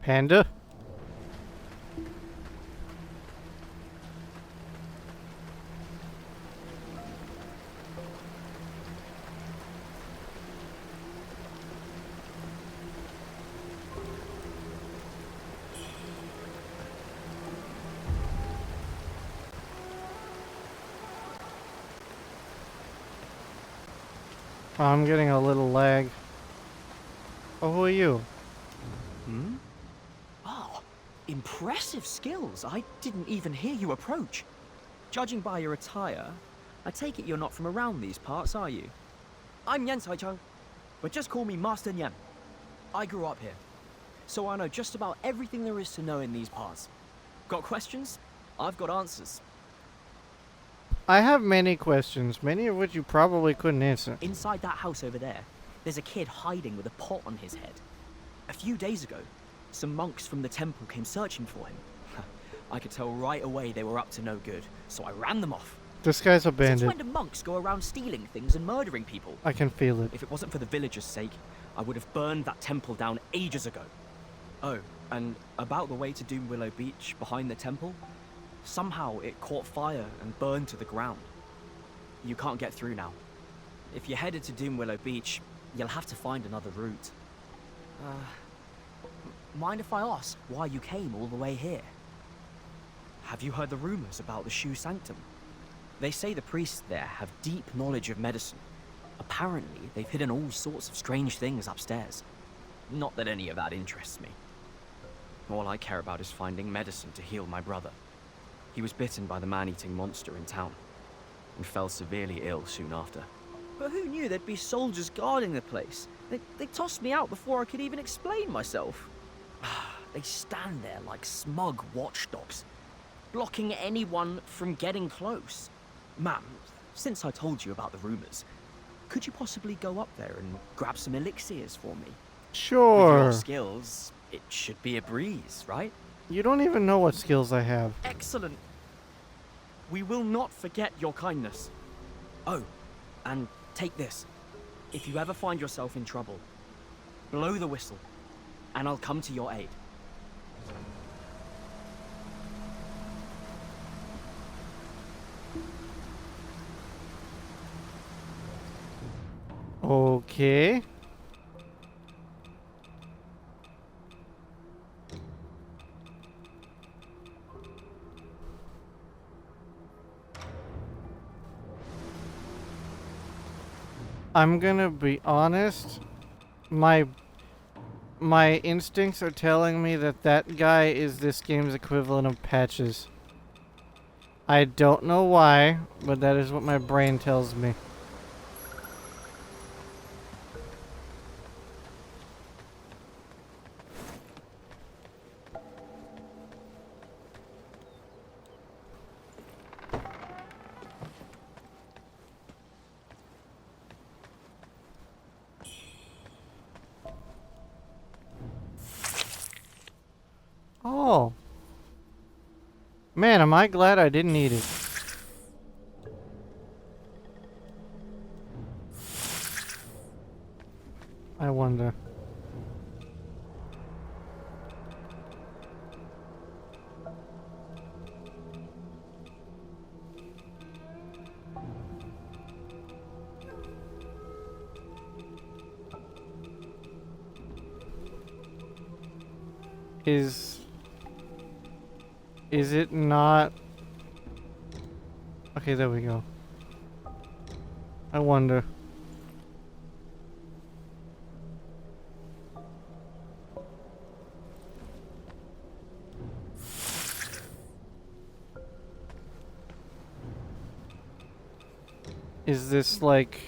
Speaker 1: Panda? Oh, I'm getting a little lag. Oh, who are you?
Speaker 14: Hmm? Oh, impressive skills. I didn't even hear you approach. Judging by your attire, I take it you're not from around these parts, are you? I'm Yen Sai-chang, but just call me Master Yen. I grew up here, so I know just about everything there is to know in these parts. Got questions? I've got answers.
Speaker 1: I have many questions, many of which you probably couldn't answer.
Speaker 14: Inside that house over there, there's a kid hiding with a pot on his head. A few days ago, some monks from the temple came searching for him. I could tell right away they were up to no good, so I ran them off.
Speaker 1: This guy's a
Speaker 14: Since
Speaker 1: bandit.
Speaker 14: when do monks go around stealing things and murdering people?
Speaker 1: I can feel it.
Speaker 14: If it wasn't for the villagers' sake, I would have burned that temple down ages ago. Oh, and about the way to Doom Willow Beach behind the temple, somehow it caught fire and burned to the ground. You can't get through now. If you're headed to Doom Willow Beach, you'll have to find another route. Mind if I ask why you came all the way here? Have you heard the rumors about the Shu Sanctum? They say the priests there have deep knowledge of medicine. Apparently, they've hidden all sorts of strange things upstairs. Not that any of that interests me. All I care about is finding medicine to heal my brother. He was bitten by the man-eating monster in town, and fell severely ill soon after. But who knew there'd be soldiers guarding the place? They tossed me out before I could even explain myself. They stand there like smug watchdogs, blocking anyone from getting close. Ma'am, since I told you about the rumors, could you possibly go up there and grab some elixirs for me?
Speaker 1: Sure.
Speaker 14: With your skills, it should be a breeze, right?
Speaker 1: You don't even know what skills I have.
Speaker 14: Excellent. We will not forget your kindness. Oh, and take this. If you ever find yourself in trouble, blow the whistle, and I'll come to your aid.
Speaker 1: Okay. I'm gonna be honest. My instincts are telling me that that guy is this game's equivalent of Patches. I don't know why, but that is what my brain tells me. Oh. Man, am I glad I didn't eat it. I wonder. Is it not? Okay, there we go. I wonder. Is this like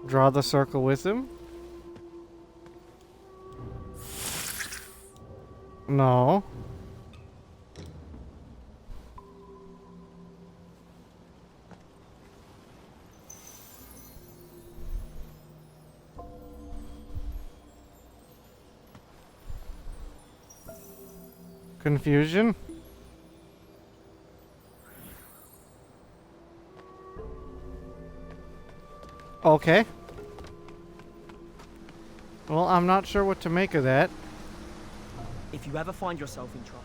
Speaker 1: draw the circle with him? No. Confusion? Okay. Well, I'm not sure what to make of that.
Speaker 14: If you ever find yourself in trouble.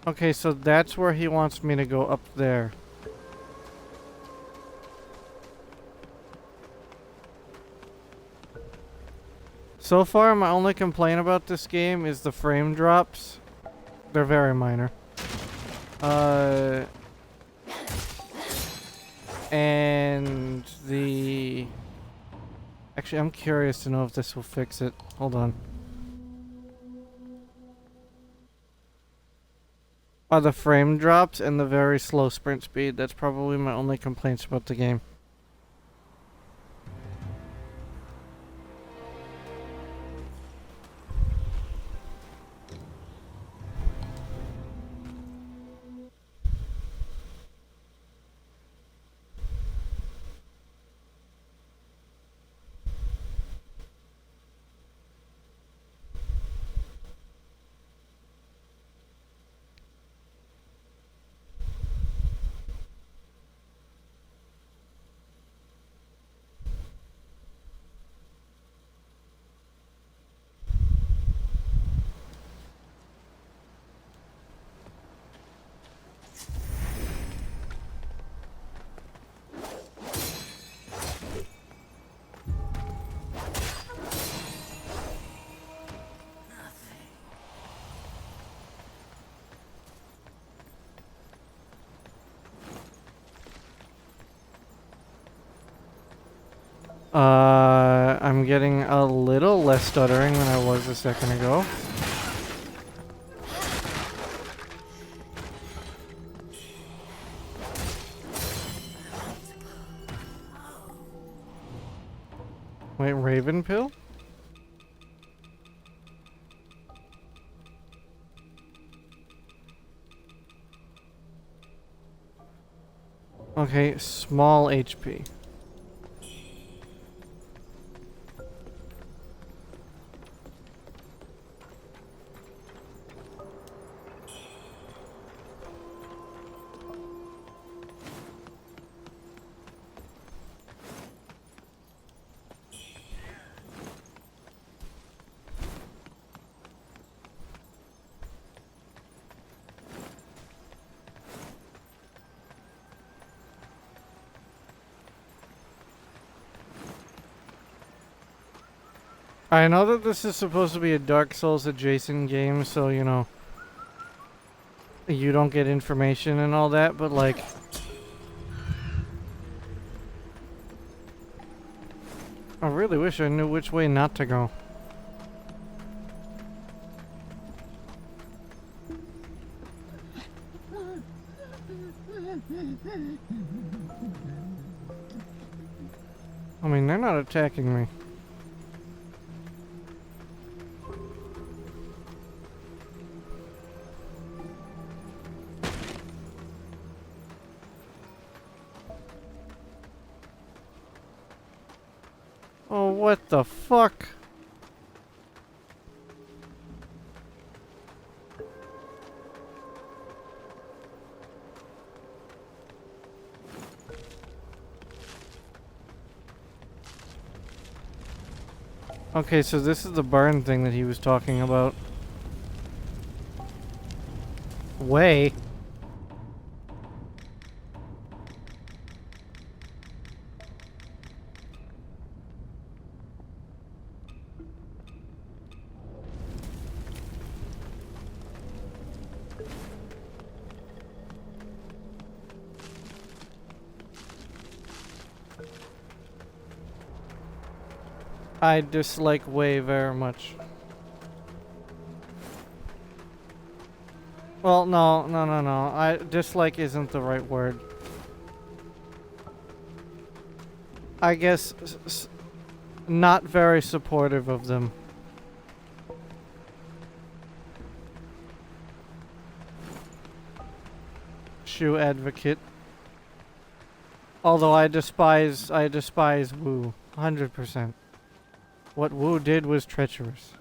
Speaker 1: Okay, so that's where he wants me to go, up there. So far, my only complaint about this game is the frame drops. They're very minor. And the... Actually, I'm curious to know if this will fix it. Hold on. are the frame drops and the very slow sprint speed. That's probably my only complaints about the game. I'm getting a little less stuttering than I was a second ago. Wait, Raven Pill? Okay, small HP. I know that this is supposed to be a Dark Souls adjacent game, so, you know, you don't get information and all that, but like, I really wish I knew which way not to go. I mean, they're not attacking me. Oh, what the fuck? Okay, so this is the burn thing that he was talking about. Way. I dislike Way very much. Well, no. Dislike isn't the right word. I guess not very supportive of them. Shoe advocate. Although I despise Wu, 100%. What Wu did was treacherous.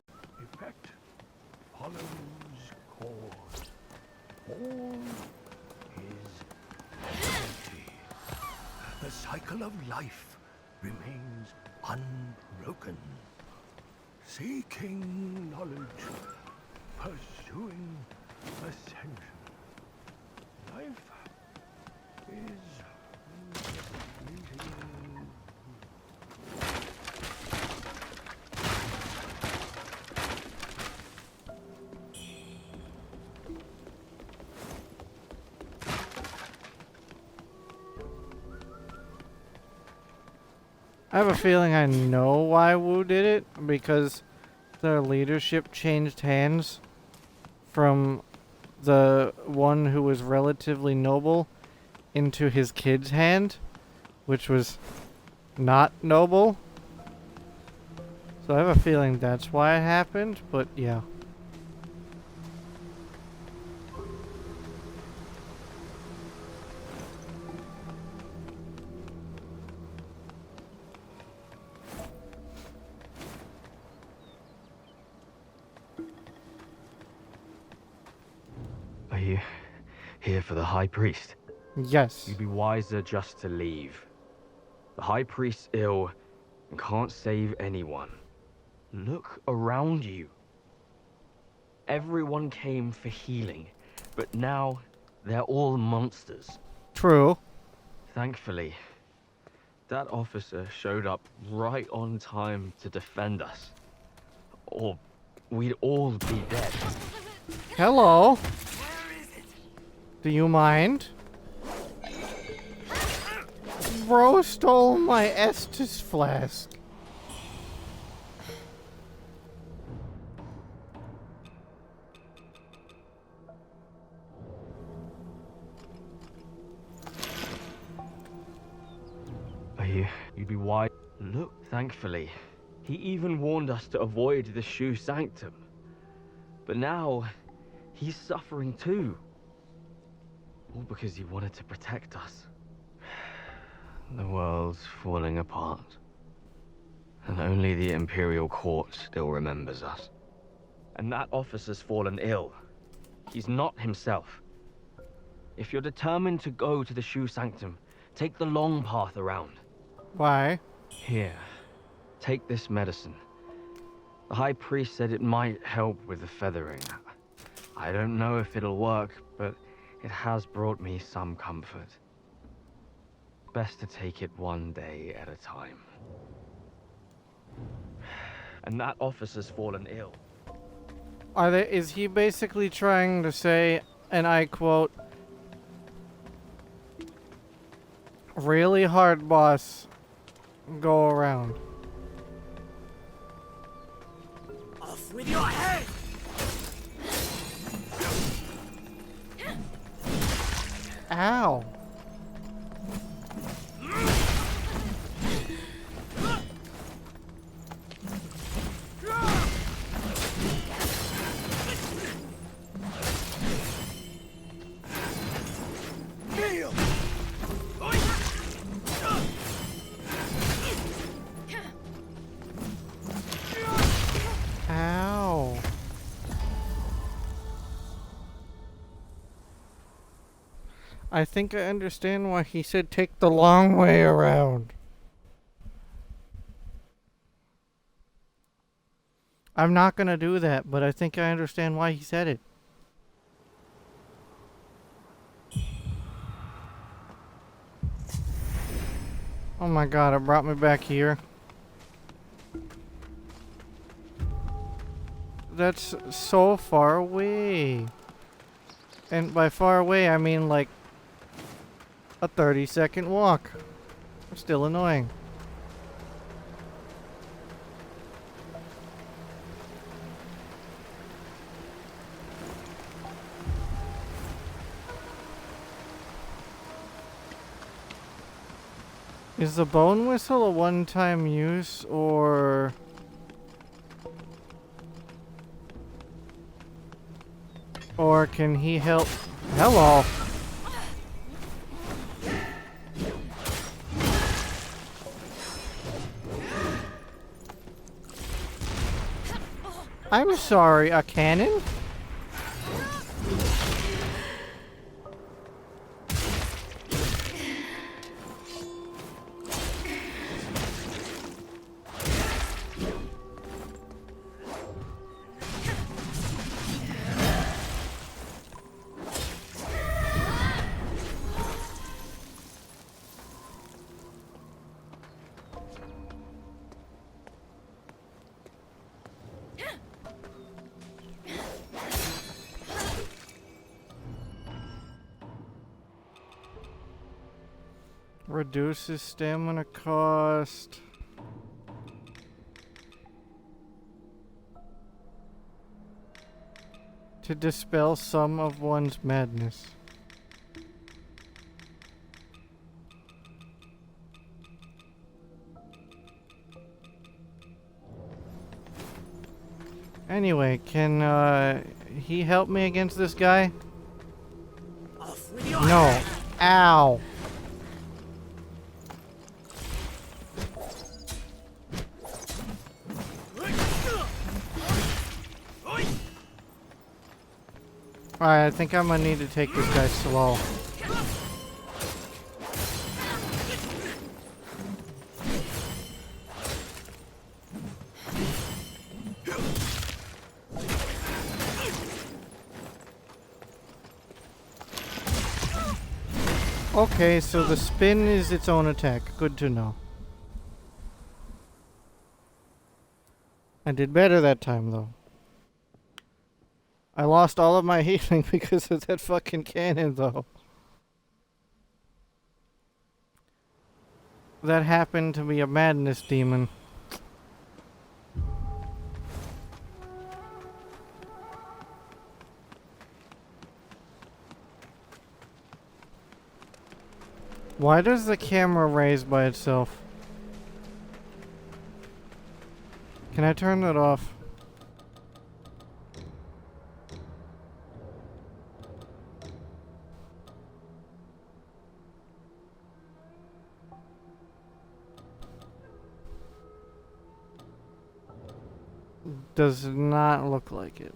Speaker 11: Effect follows cause. All is energy. The cycle of life remains unbroken. Seeking knowledge, pursuing ascension. Life is fleeting.
Speaker 1: I have a feeling I know why Wu did it, because their leadership changed hands from the one who was relatively noble into his kid's hand, which was not noble. So I have a feeling that's why it happened, but yeah.
Speaker 6: Are you here for the High Priest?
Speaker 1: Yes.
Speaker 6: You'd be wiser just to leave. The High Priest's ill and can't save anyone. Look around you. Everyone came for healing, but now they're all monsters.
Speaker 1: True.
Speaker 6: Thankfully, that officer showed up right on time to defend us. Or we'd all be dead.
Speaker 1: Hello. Do you mind? Bro stole my Estus flask.
Speaker 6: You'd be wise. Look, thankfully, he even warned us to avoid the Shoe Sanctum. But now, he's suffering too. All because he wanted to protect us. The world's falling apart. And only the Imperial Court still remembers us. And that officer's fallen ill. He's not himself. If you're determined to go to the Shoe Sanctum, take the long path around.
Speaker 1: Why?
Speaker 6: Here, take this medicine. The High Priest said it might help with the feathering. I don't know if it'll work, but it has brought me some comfort. Best to take it one day at a time. And that officer's fallen ill.
Speaker 1: Is he basically trying to say, and I quote, really hard boss, go around?
Speaker 8: Off with your head!
Speaker 1: Ow. Ow. I think I understand why he said take the long way around. I'm not gonna do that, but I think I understand why he said it. Oh my god, it brought me back here. That's so far away. And by far away, I mean like a 30-second walk. Still annoying. Is the bone whistle a one-time use, or... Or can he help? Hello. I'm sorry, a cannon? Reduces stamina cost. To dispel some of one's madness. Anyway, can he help me against this guy? No. Ow. Alright, I think I'm gonna need to take this guy slow. Okay, so the spin is its own attack. Good to know. I did better that time, though. I lost all of my healing because of that fucking cannon, though. That happened to be a madness demon. Why does the camera raise by itself? Can I turn that off? Does not look like it.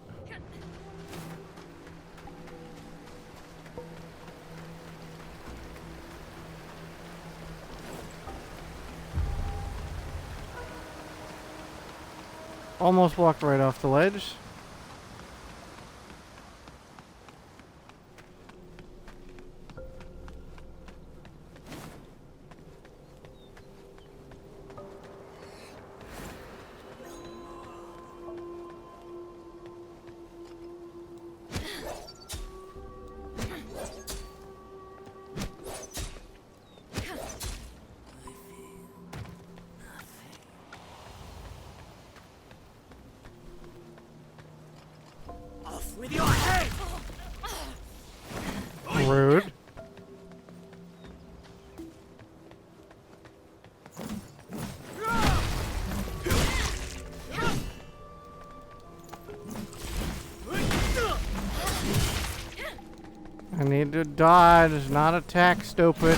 Speaker 1: Almost walked right off the ledge.
Speaker 8: With your head!
Speaker 1: Rude. I need to dodge, not attack, stupid.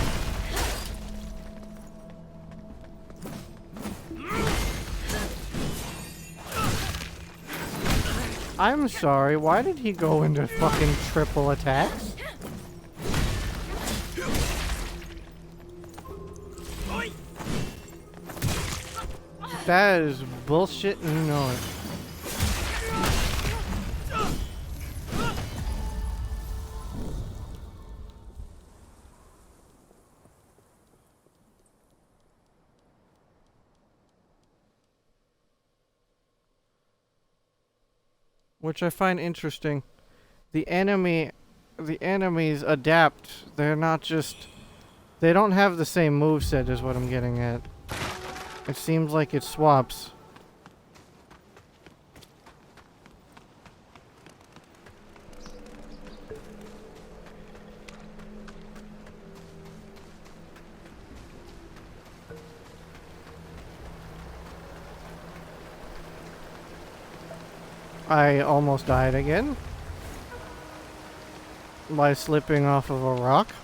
Speaker 1: I'm sorry, why did he go into fucking triple attacks? That is bullshit and you know it. Which I find interesting. The enemies adapt. They're not just... They don't have the same moveset is what I'm getting at. It seems like it swaps. I almost died again by slipping off of a rock.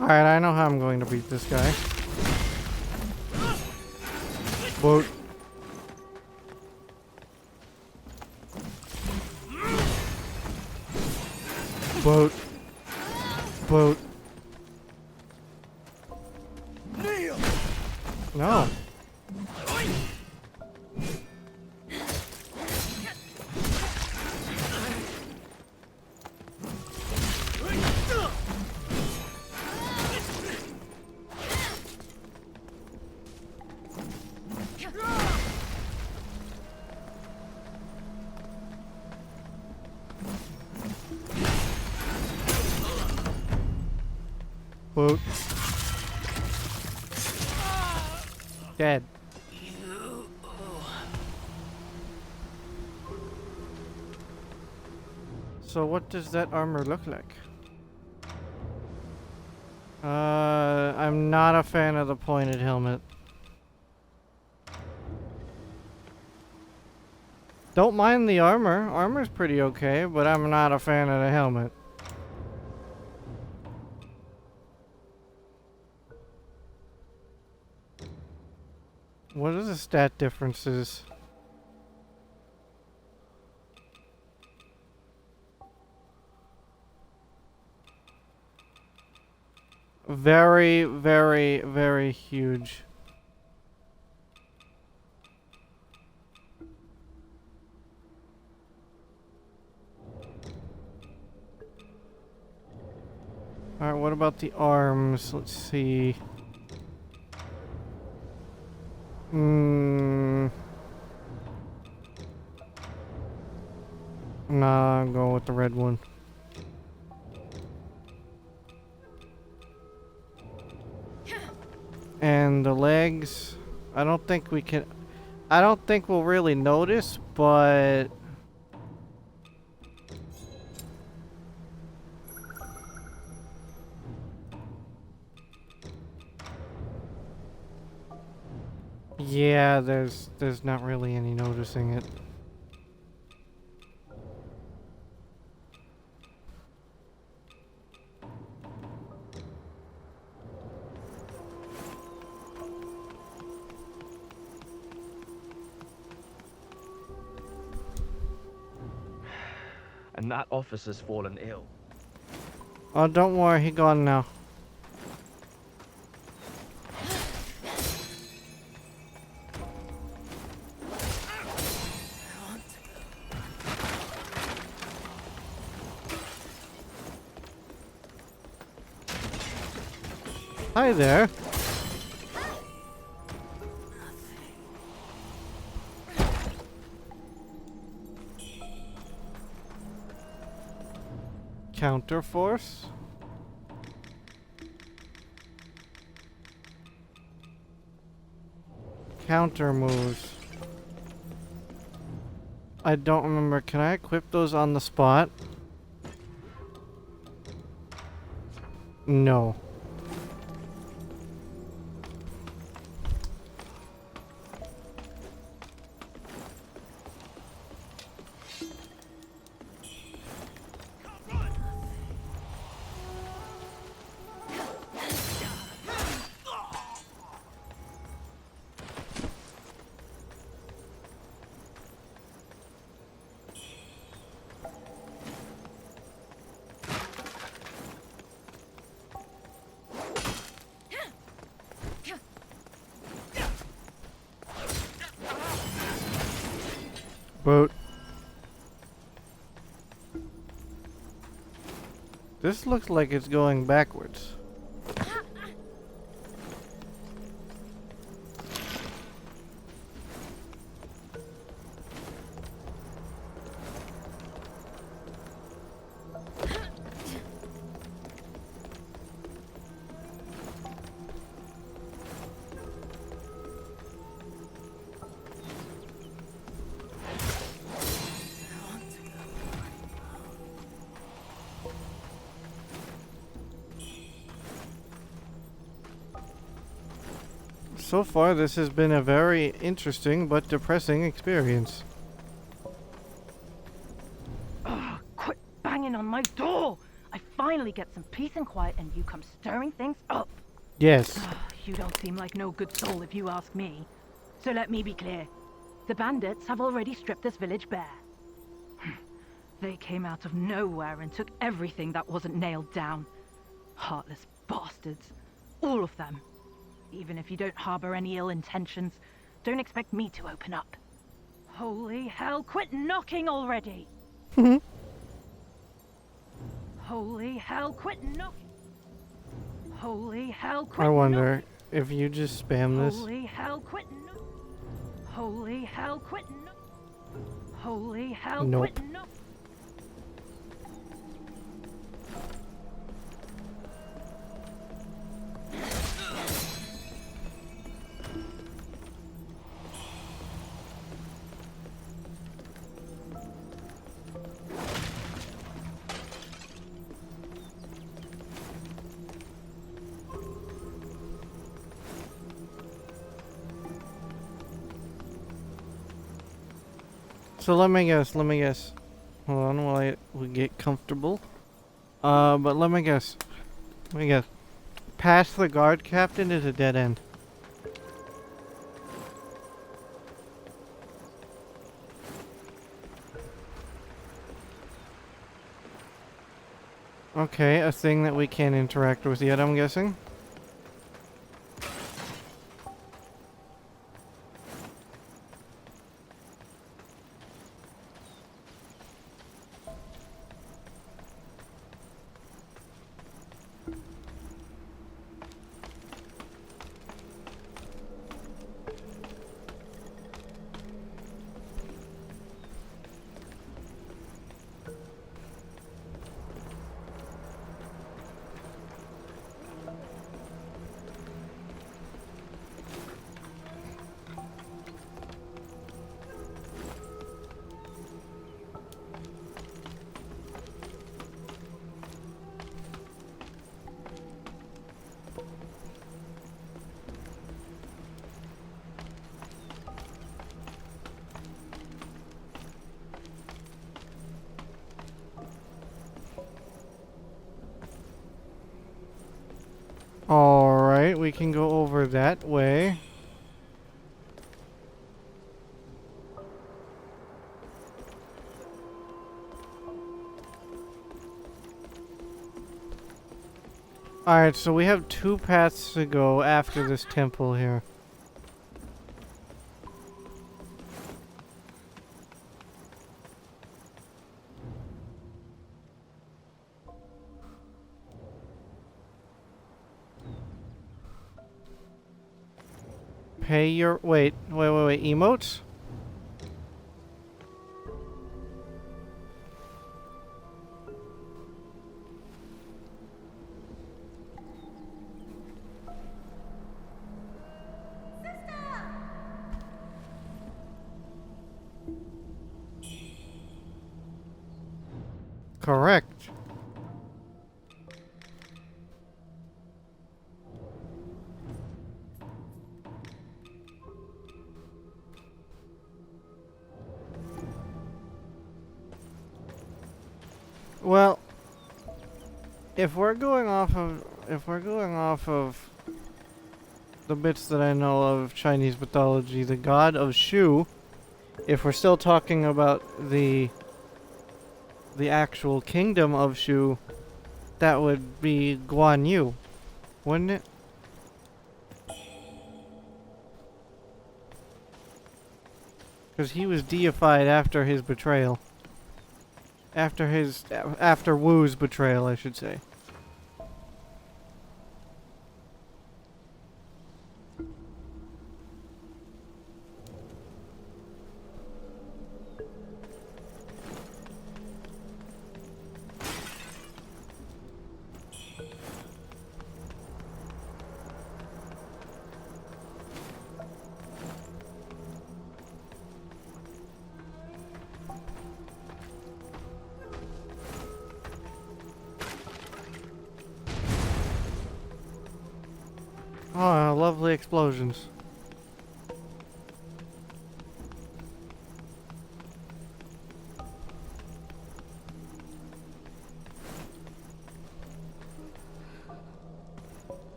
Speaker 1: Alright, I know how I'm going to beat this guy. Boat. Boat. Boat. No. Boot. Dead. So what does that armor look like? I'm not a fan of the pointed helmet. Don't mind the armor. Armor's pretty okay, but I'm not a fan of the helmet. What are the stat differences? Very, very, very huge. Alright, what about the arms? Let's see. Nah, I'm going with the red one. And the legs, I don't think we'll really notice, but yeah, there's not really any noticing it.
Speaker 15: And that officer's fallen ill.
Speaker 1: Oh, don't worry, he gone now. Hi there. Counter force? Counter moves. I don't remember. Can I equip those on the spot? No. Boat. This looks like it's going backwards. So far, this has been a very interesting but depressing experience.
Speaker 16: Ugh, quit banging on my door! I finally get some peace and quiet and you come stirring things up.
Speaker 1: Yes.
Speaker 16: You don't seem like no good soul if you ask me. So let me be clear. The bandits have already stripped this village bare. They came out of nowhere and took everything that wasn't nailed down. Heartless bastards. All of them. Even if you don't harbor any ill intentions, don't expect me to open up. Holy hell, quit knocking already! Holy hell, quit knocking! Holy hell, quit
Speaker 1: I wonder if you just spam this.
Speaker 16: Holy hell, quit Holy hell, quit Holy hell,
Speaker 1: Nope.
Speaker 16: quit
Speaker 1: So let me guess. Hold on while we get comfortable. But let me guess. Past the guard captain is a dead end. Okay, a thing that we can't interact with yet, I'm guessing. Alright, we can go over that way. Alright, so we have 2 paths to go after this temple here. Pay your... Wait. Emotes? Correct. Well, if we're going off of the bits that I know of Chinese mythology, the god of Shu, if we're still talking about the actual kingdom of Shu, that would be Guan Yu, wouldn't it? Because he was deified after his betrayal. After Wu's betrayal, I should say. Oh, lovely explosions.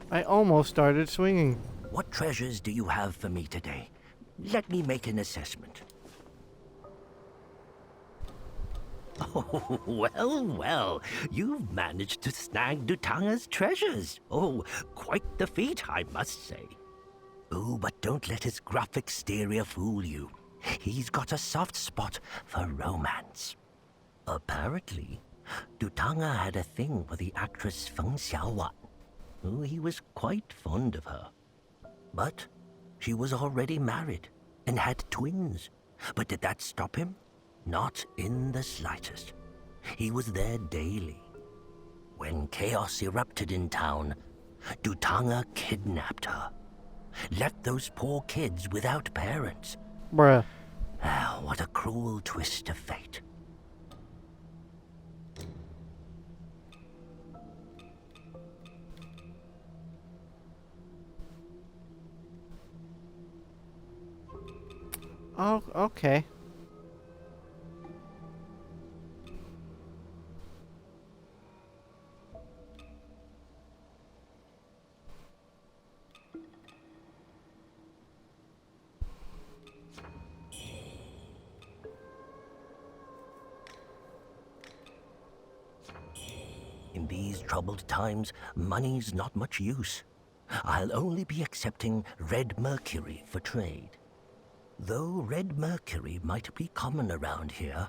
Speaker 1: I almost started swinging.
Speaker 8: What treasures do you have for me today? Let me make an assessment. Oh, well, you've managed to snag Dutanga's treasures. Oh, quite the feat, I must say. Oh, but don't let his gruff exterior fool you. He's got a soft spot for romance. Apparently, Dutanga had a thing for the actress Feng Xiaowan. Oh, he was quite fond of her. But she was already married and had twins. But did that stop him? Not in the slightest. He was there daily. When chaos erupted in town, Dutanga kidnapped her. Left those poor kids without parents.
Speaker 1: Bruh.
Speaker 8: Ah, what a cruel twist of fate.
Speaker 1: Oh, okay.
Speaker 8: In these troubled times, money's not much use. I'll only be accepting red mercury for trade. Though red mercury might be common around here,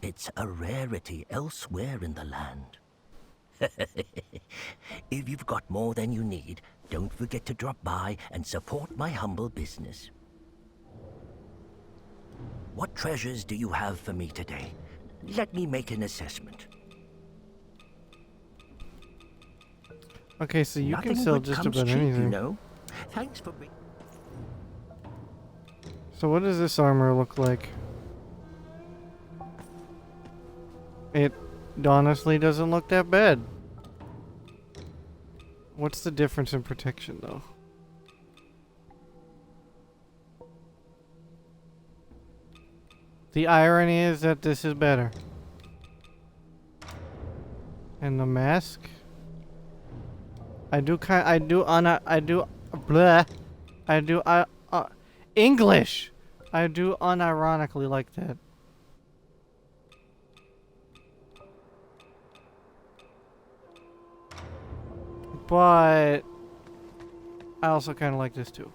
Speaker 8: it's a rarity elsewhere in the land. If you've got more than you need, don't forget to drop by and support my humble business. What treasures do you have for me today? Let me make an assessment.
Speaker 1: Okay, so you
Speaker 8: Nothing
Speaker 1: can sell
Speaker 8: good
Speaker 1: just
Speaker 8: comes
Speaker 1: about
Speaker 8: cheap,
Speaker 1: anything.
Speaker 8: you know. Thanks for
Speaker 1: So what does this armor look like? It honestly doesn't look that bad. What's the difference in protection, though? The irony is that this is better. And the mask? English! I do unironically like that. But I also kind of like this too.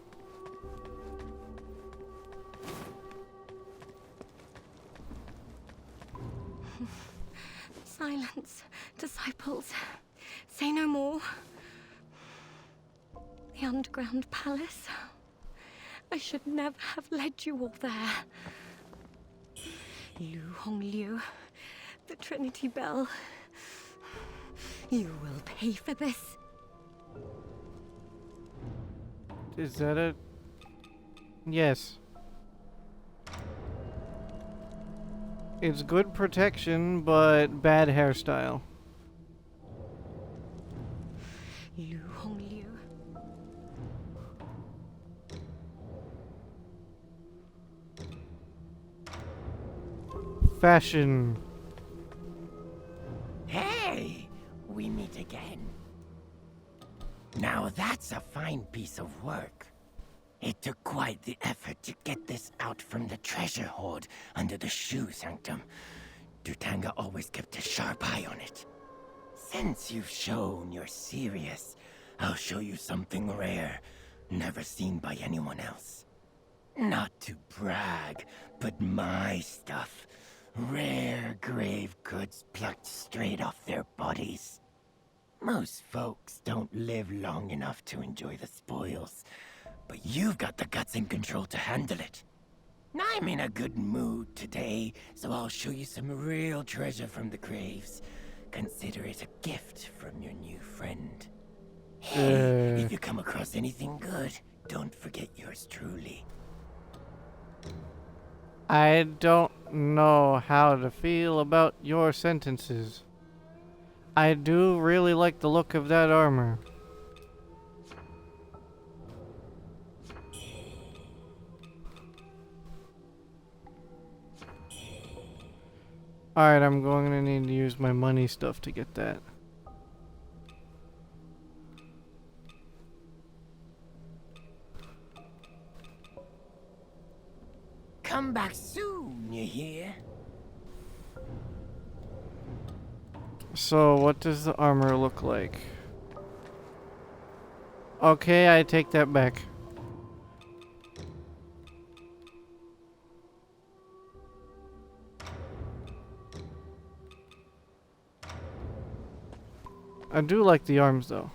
Speaker 7: Silence, disciples. Say no more. The underground palace. I should never have led you all there. Lu Hongliu, the Trinity Bell. You will pay for this.
Speaker 1: Is that a... Yes. It's good protection, but bad hairstyle.
Speaker 7: Lu Hongliu.
Speaker 1: Fashion.
Speaker 8: Hey, we meet again. Now that's a fine piece of work. It took quite the effort to get this out from the treasure hoard under the shoe sanctum. Durtanga always kept a sharp eye on it. Since you've shown you're serious, I'll show you something rare, never seen by anyone else. Not to brag, but my stuff. Rare grave goods plucked straight off their bodies. Most folks don't live long enough to enjoy the spoils, but you've got the guts and control to handle it. I'm in a good mood today, so I'll show you some real treasure from the graves. Consider it a gift from your new friend. Hey, if you come across anything good, don't forget yours truly.
Speaker 1: I don't know how to feel about your sentences. I do really like the look of that armor. Alright, I'm going to need to use my money stuff to get that.
Speaker 8: Come back soon, you hear?
Speaker 1: So, what does the armor look like? Okay, I take that back. I do like the arms, though.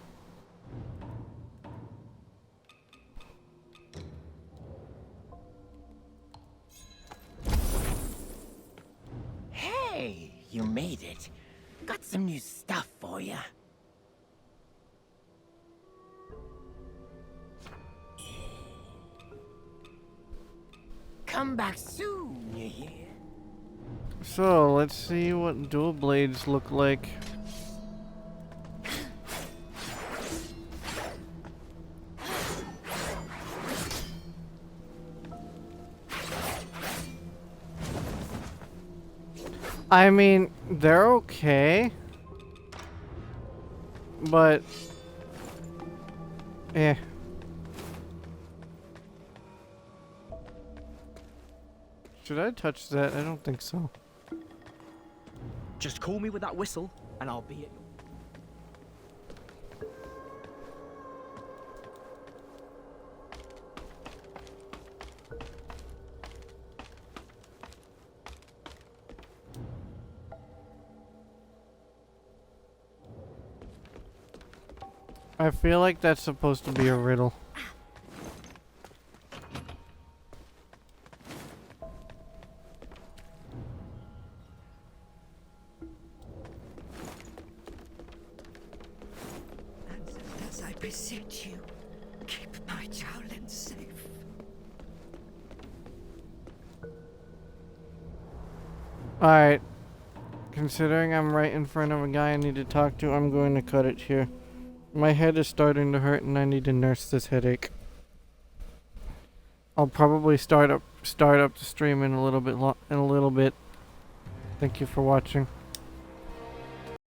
Speaker 8: Hey, you made it. Got some new stuff for you. Come back soon, you hear?
Speaker 1: So, let's see what dual blades look like. I mean, they're okay. But... eh. Should I touch that? I don't think so.
Speaker 14: Just call me with that whistle, and I'll be it.
Speaker 1: I feel like that's supposed to be a riddle.
Speaker 17: As I beseech you, keep my Shaolin safe.
Speaker 1: Alright. Considering I'm right in front of a guy I need to talk to, I'm going to cut it here. My head is starting to hurt and I need to nurse this headache. I'll probably start up the stream in a little bit. Thank you for watching.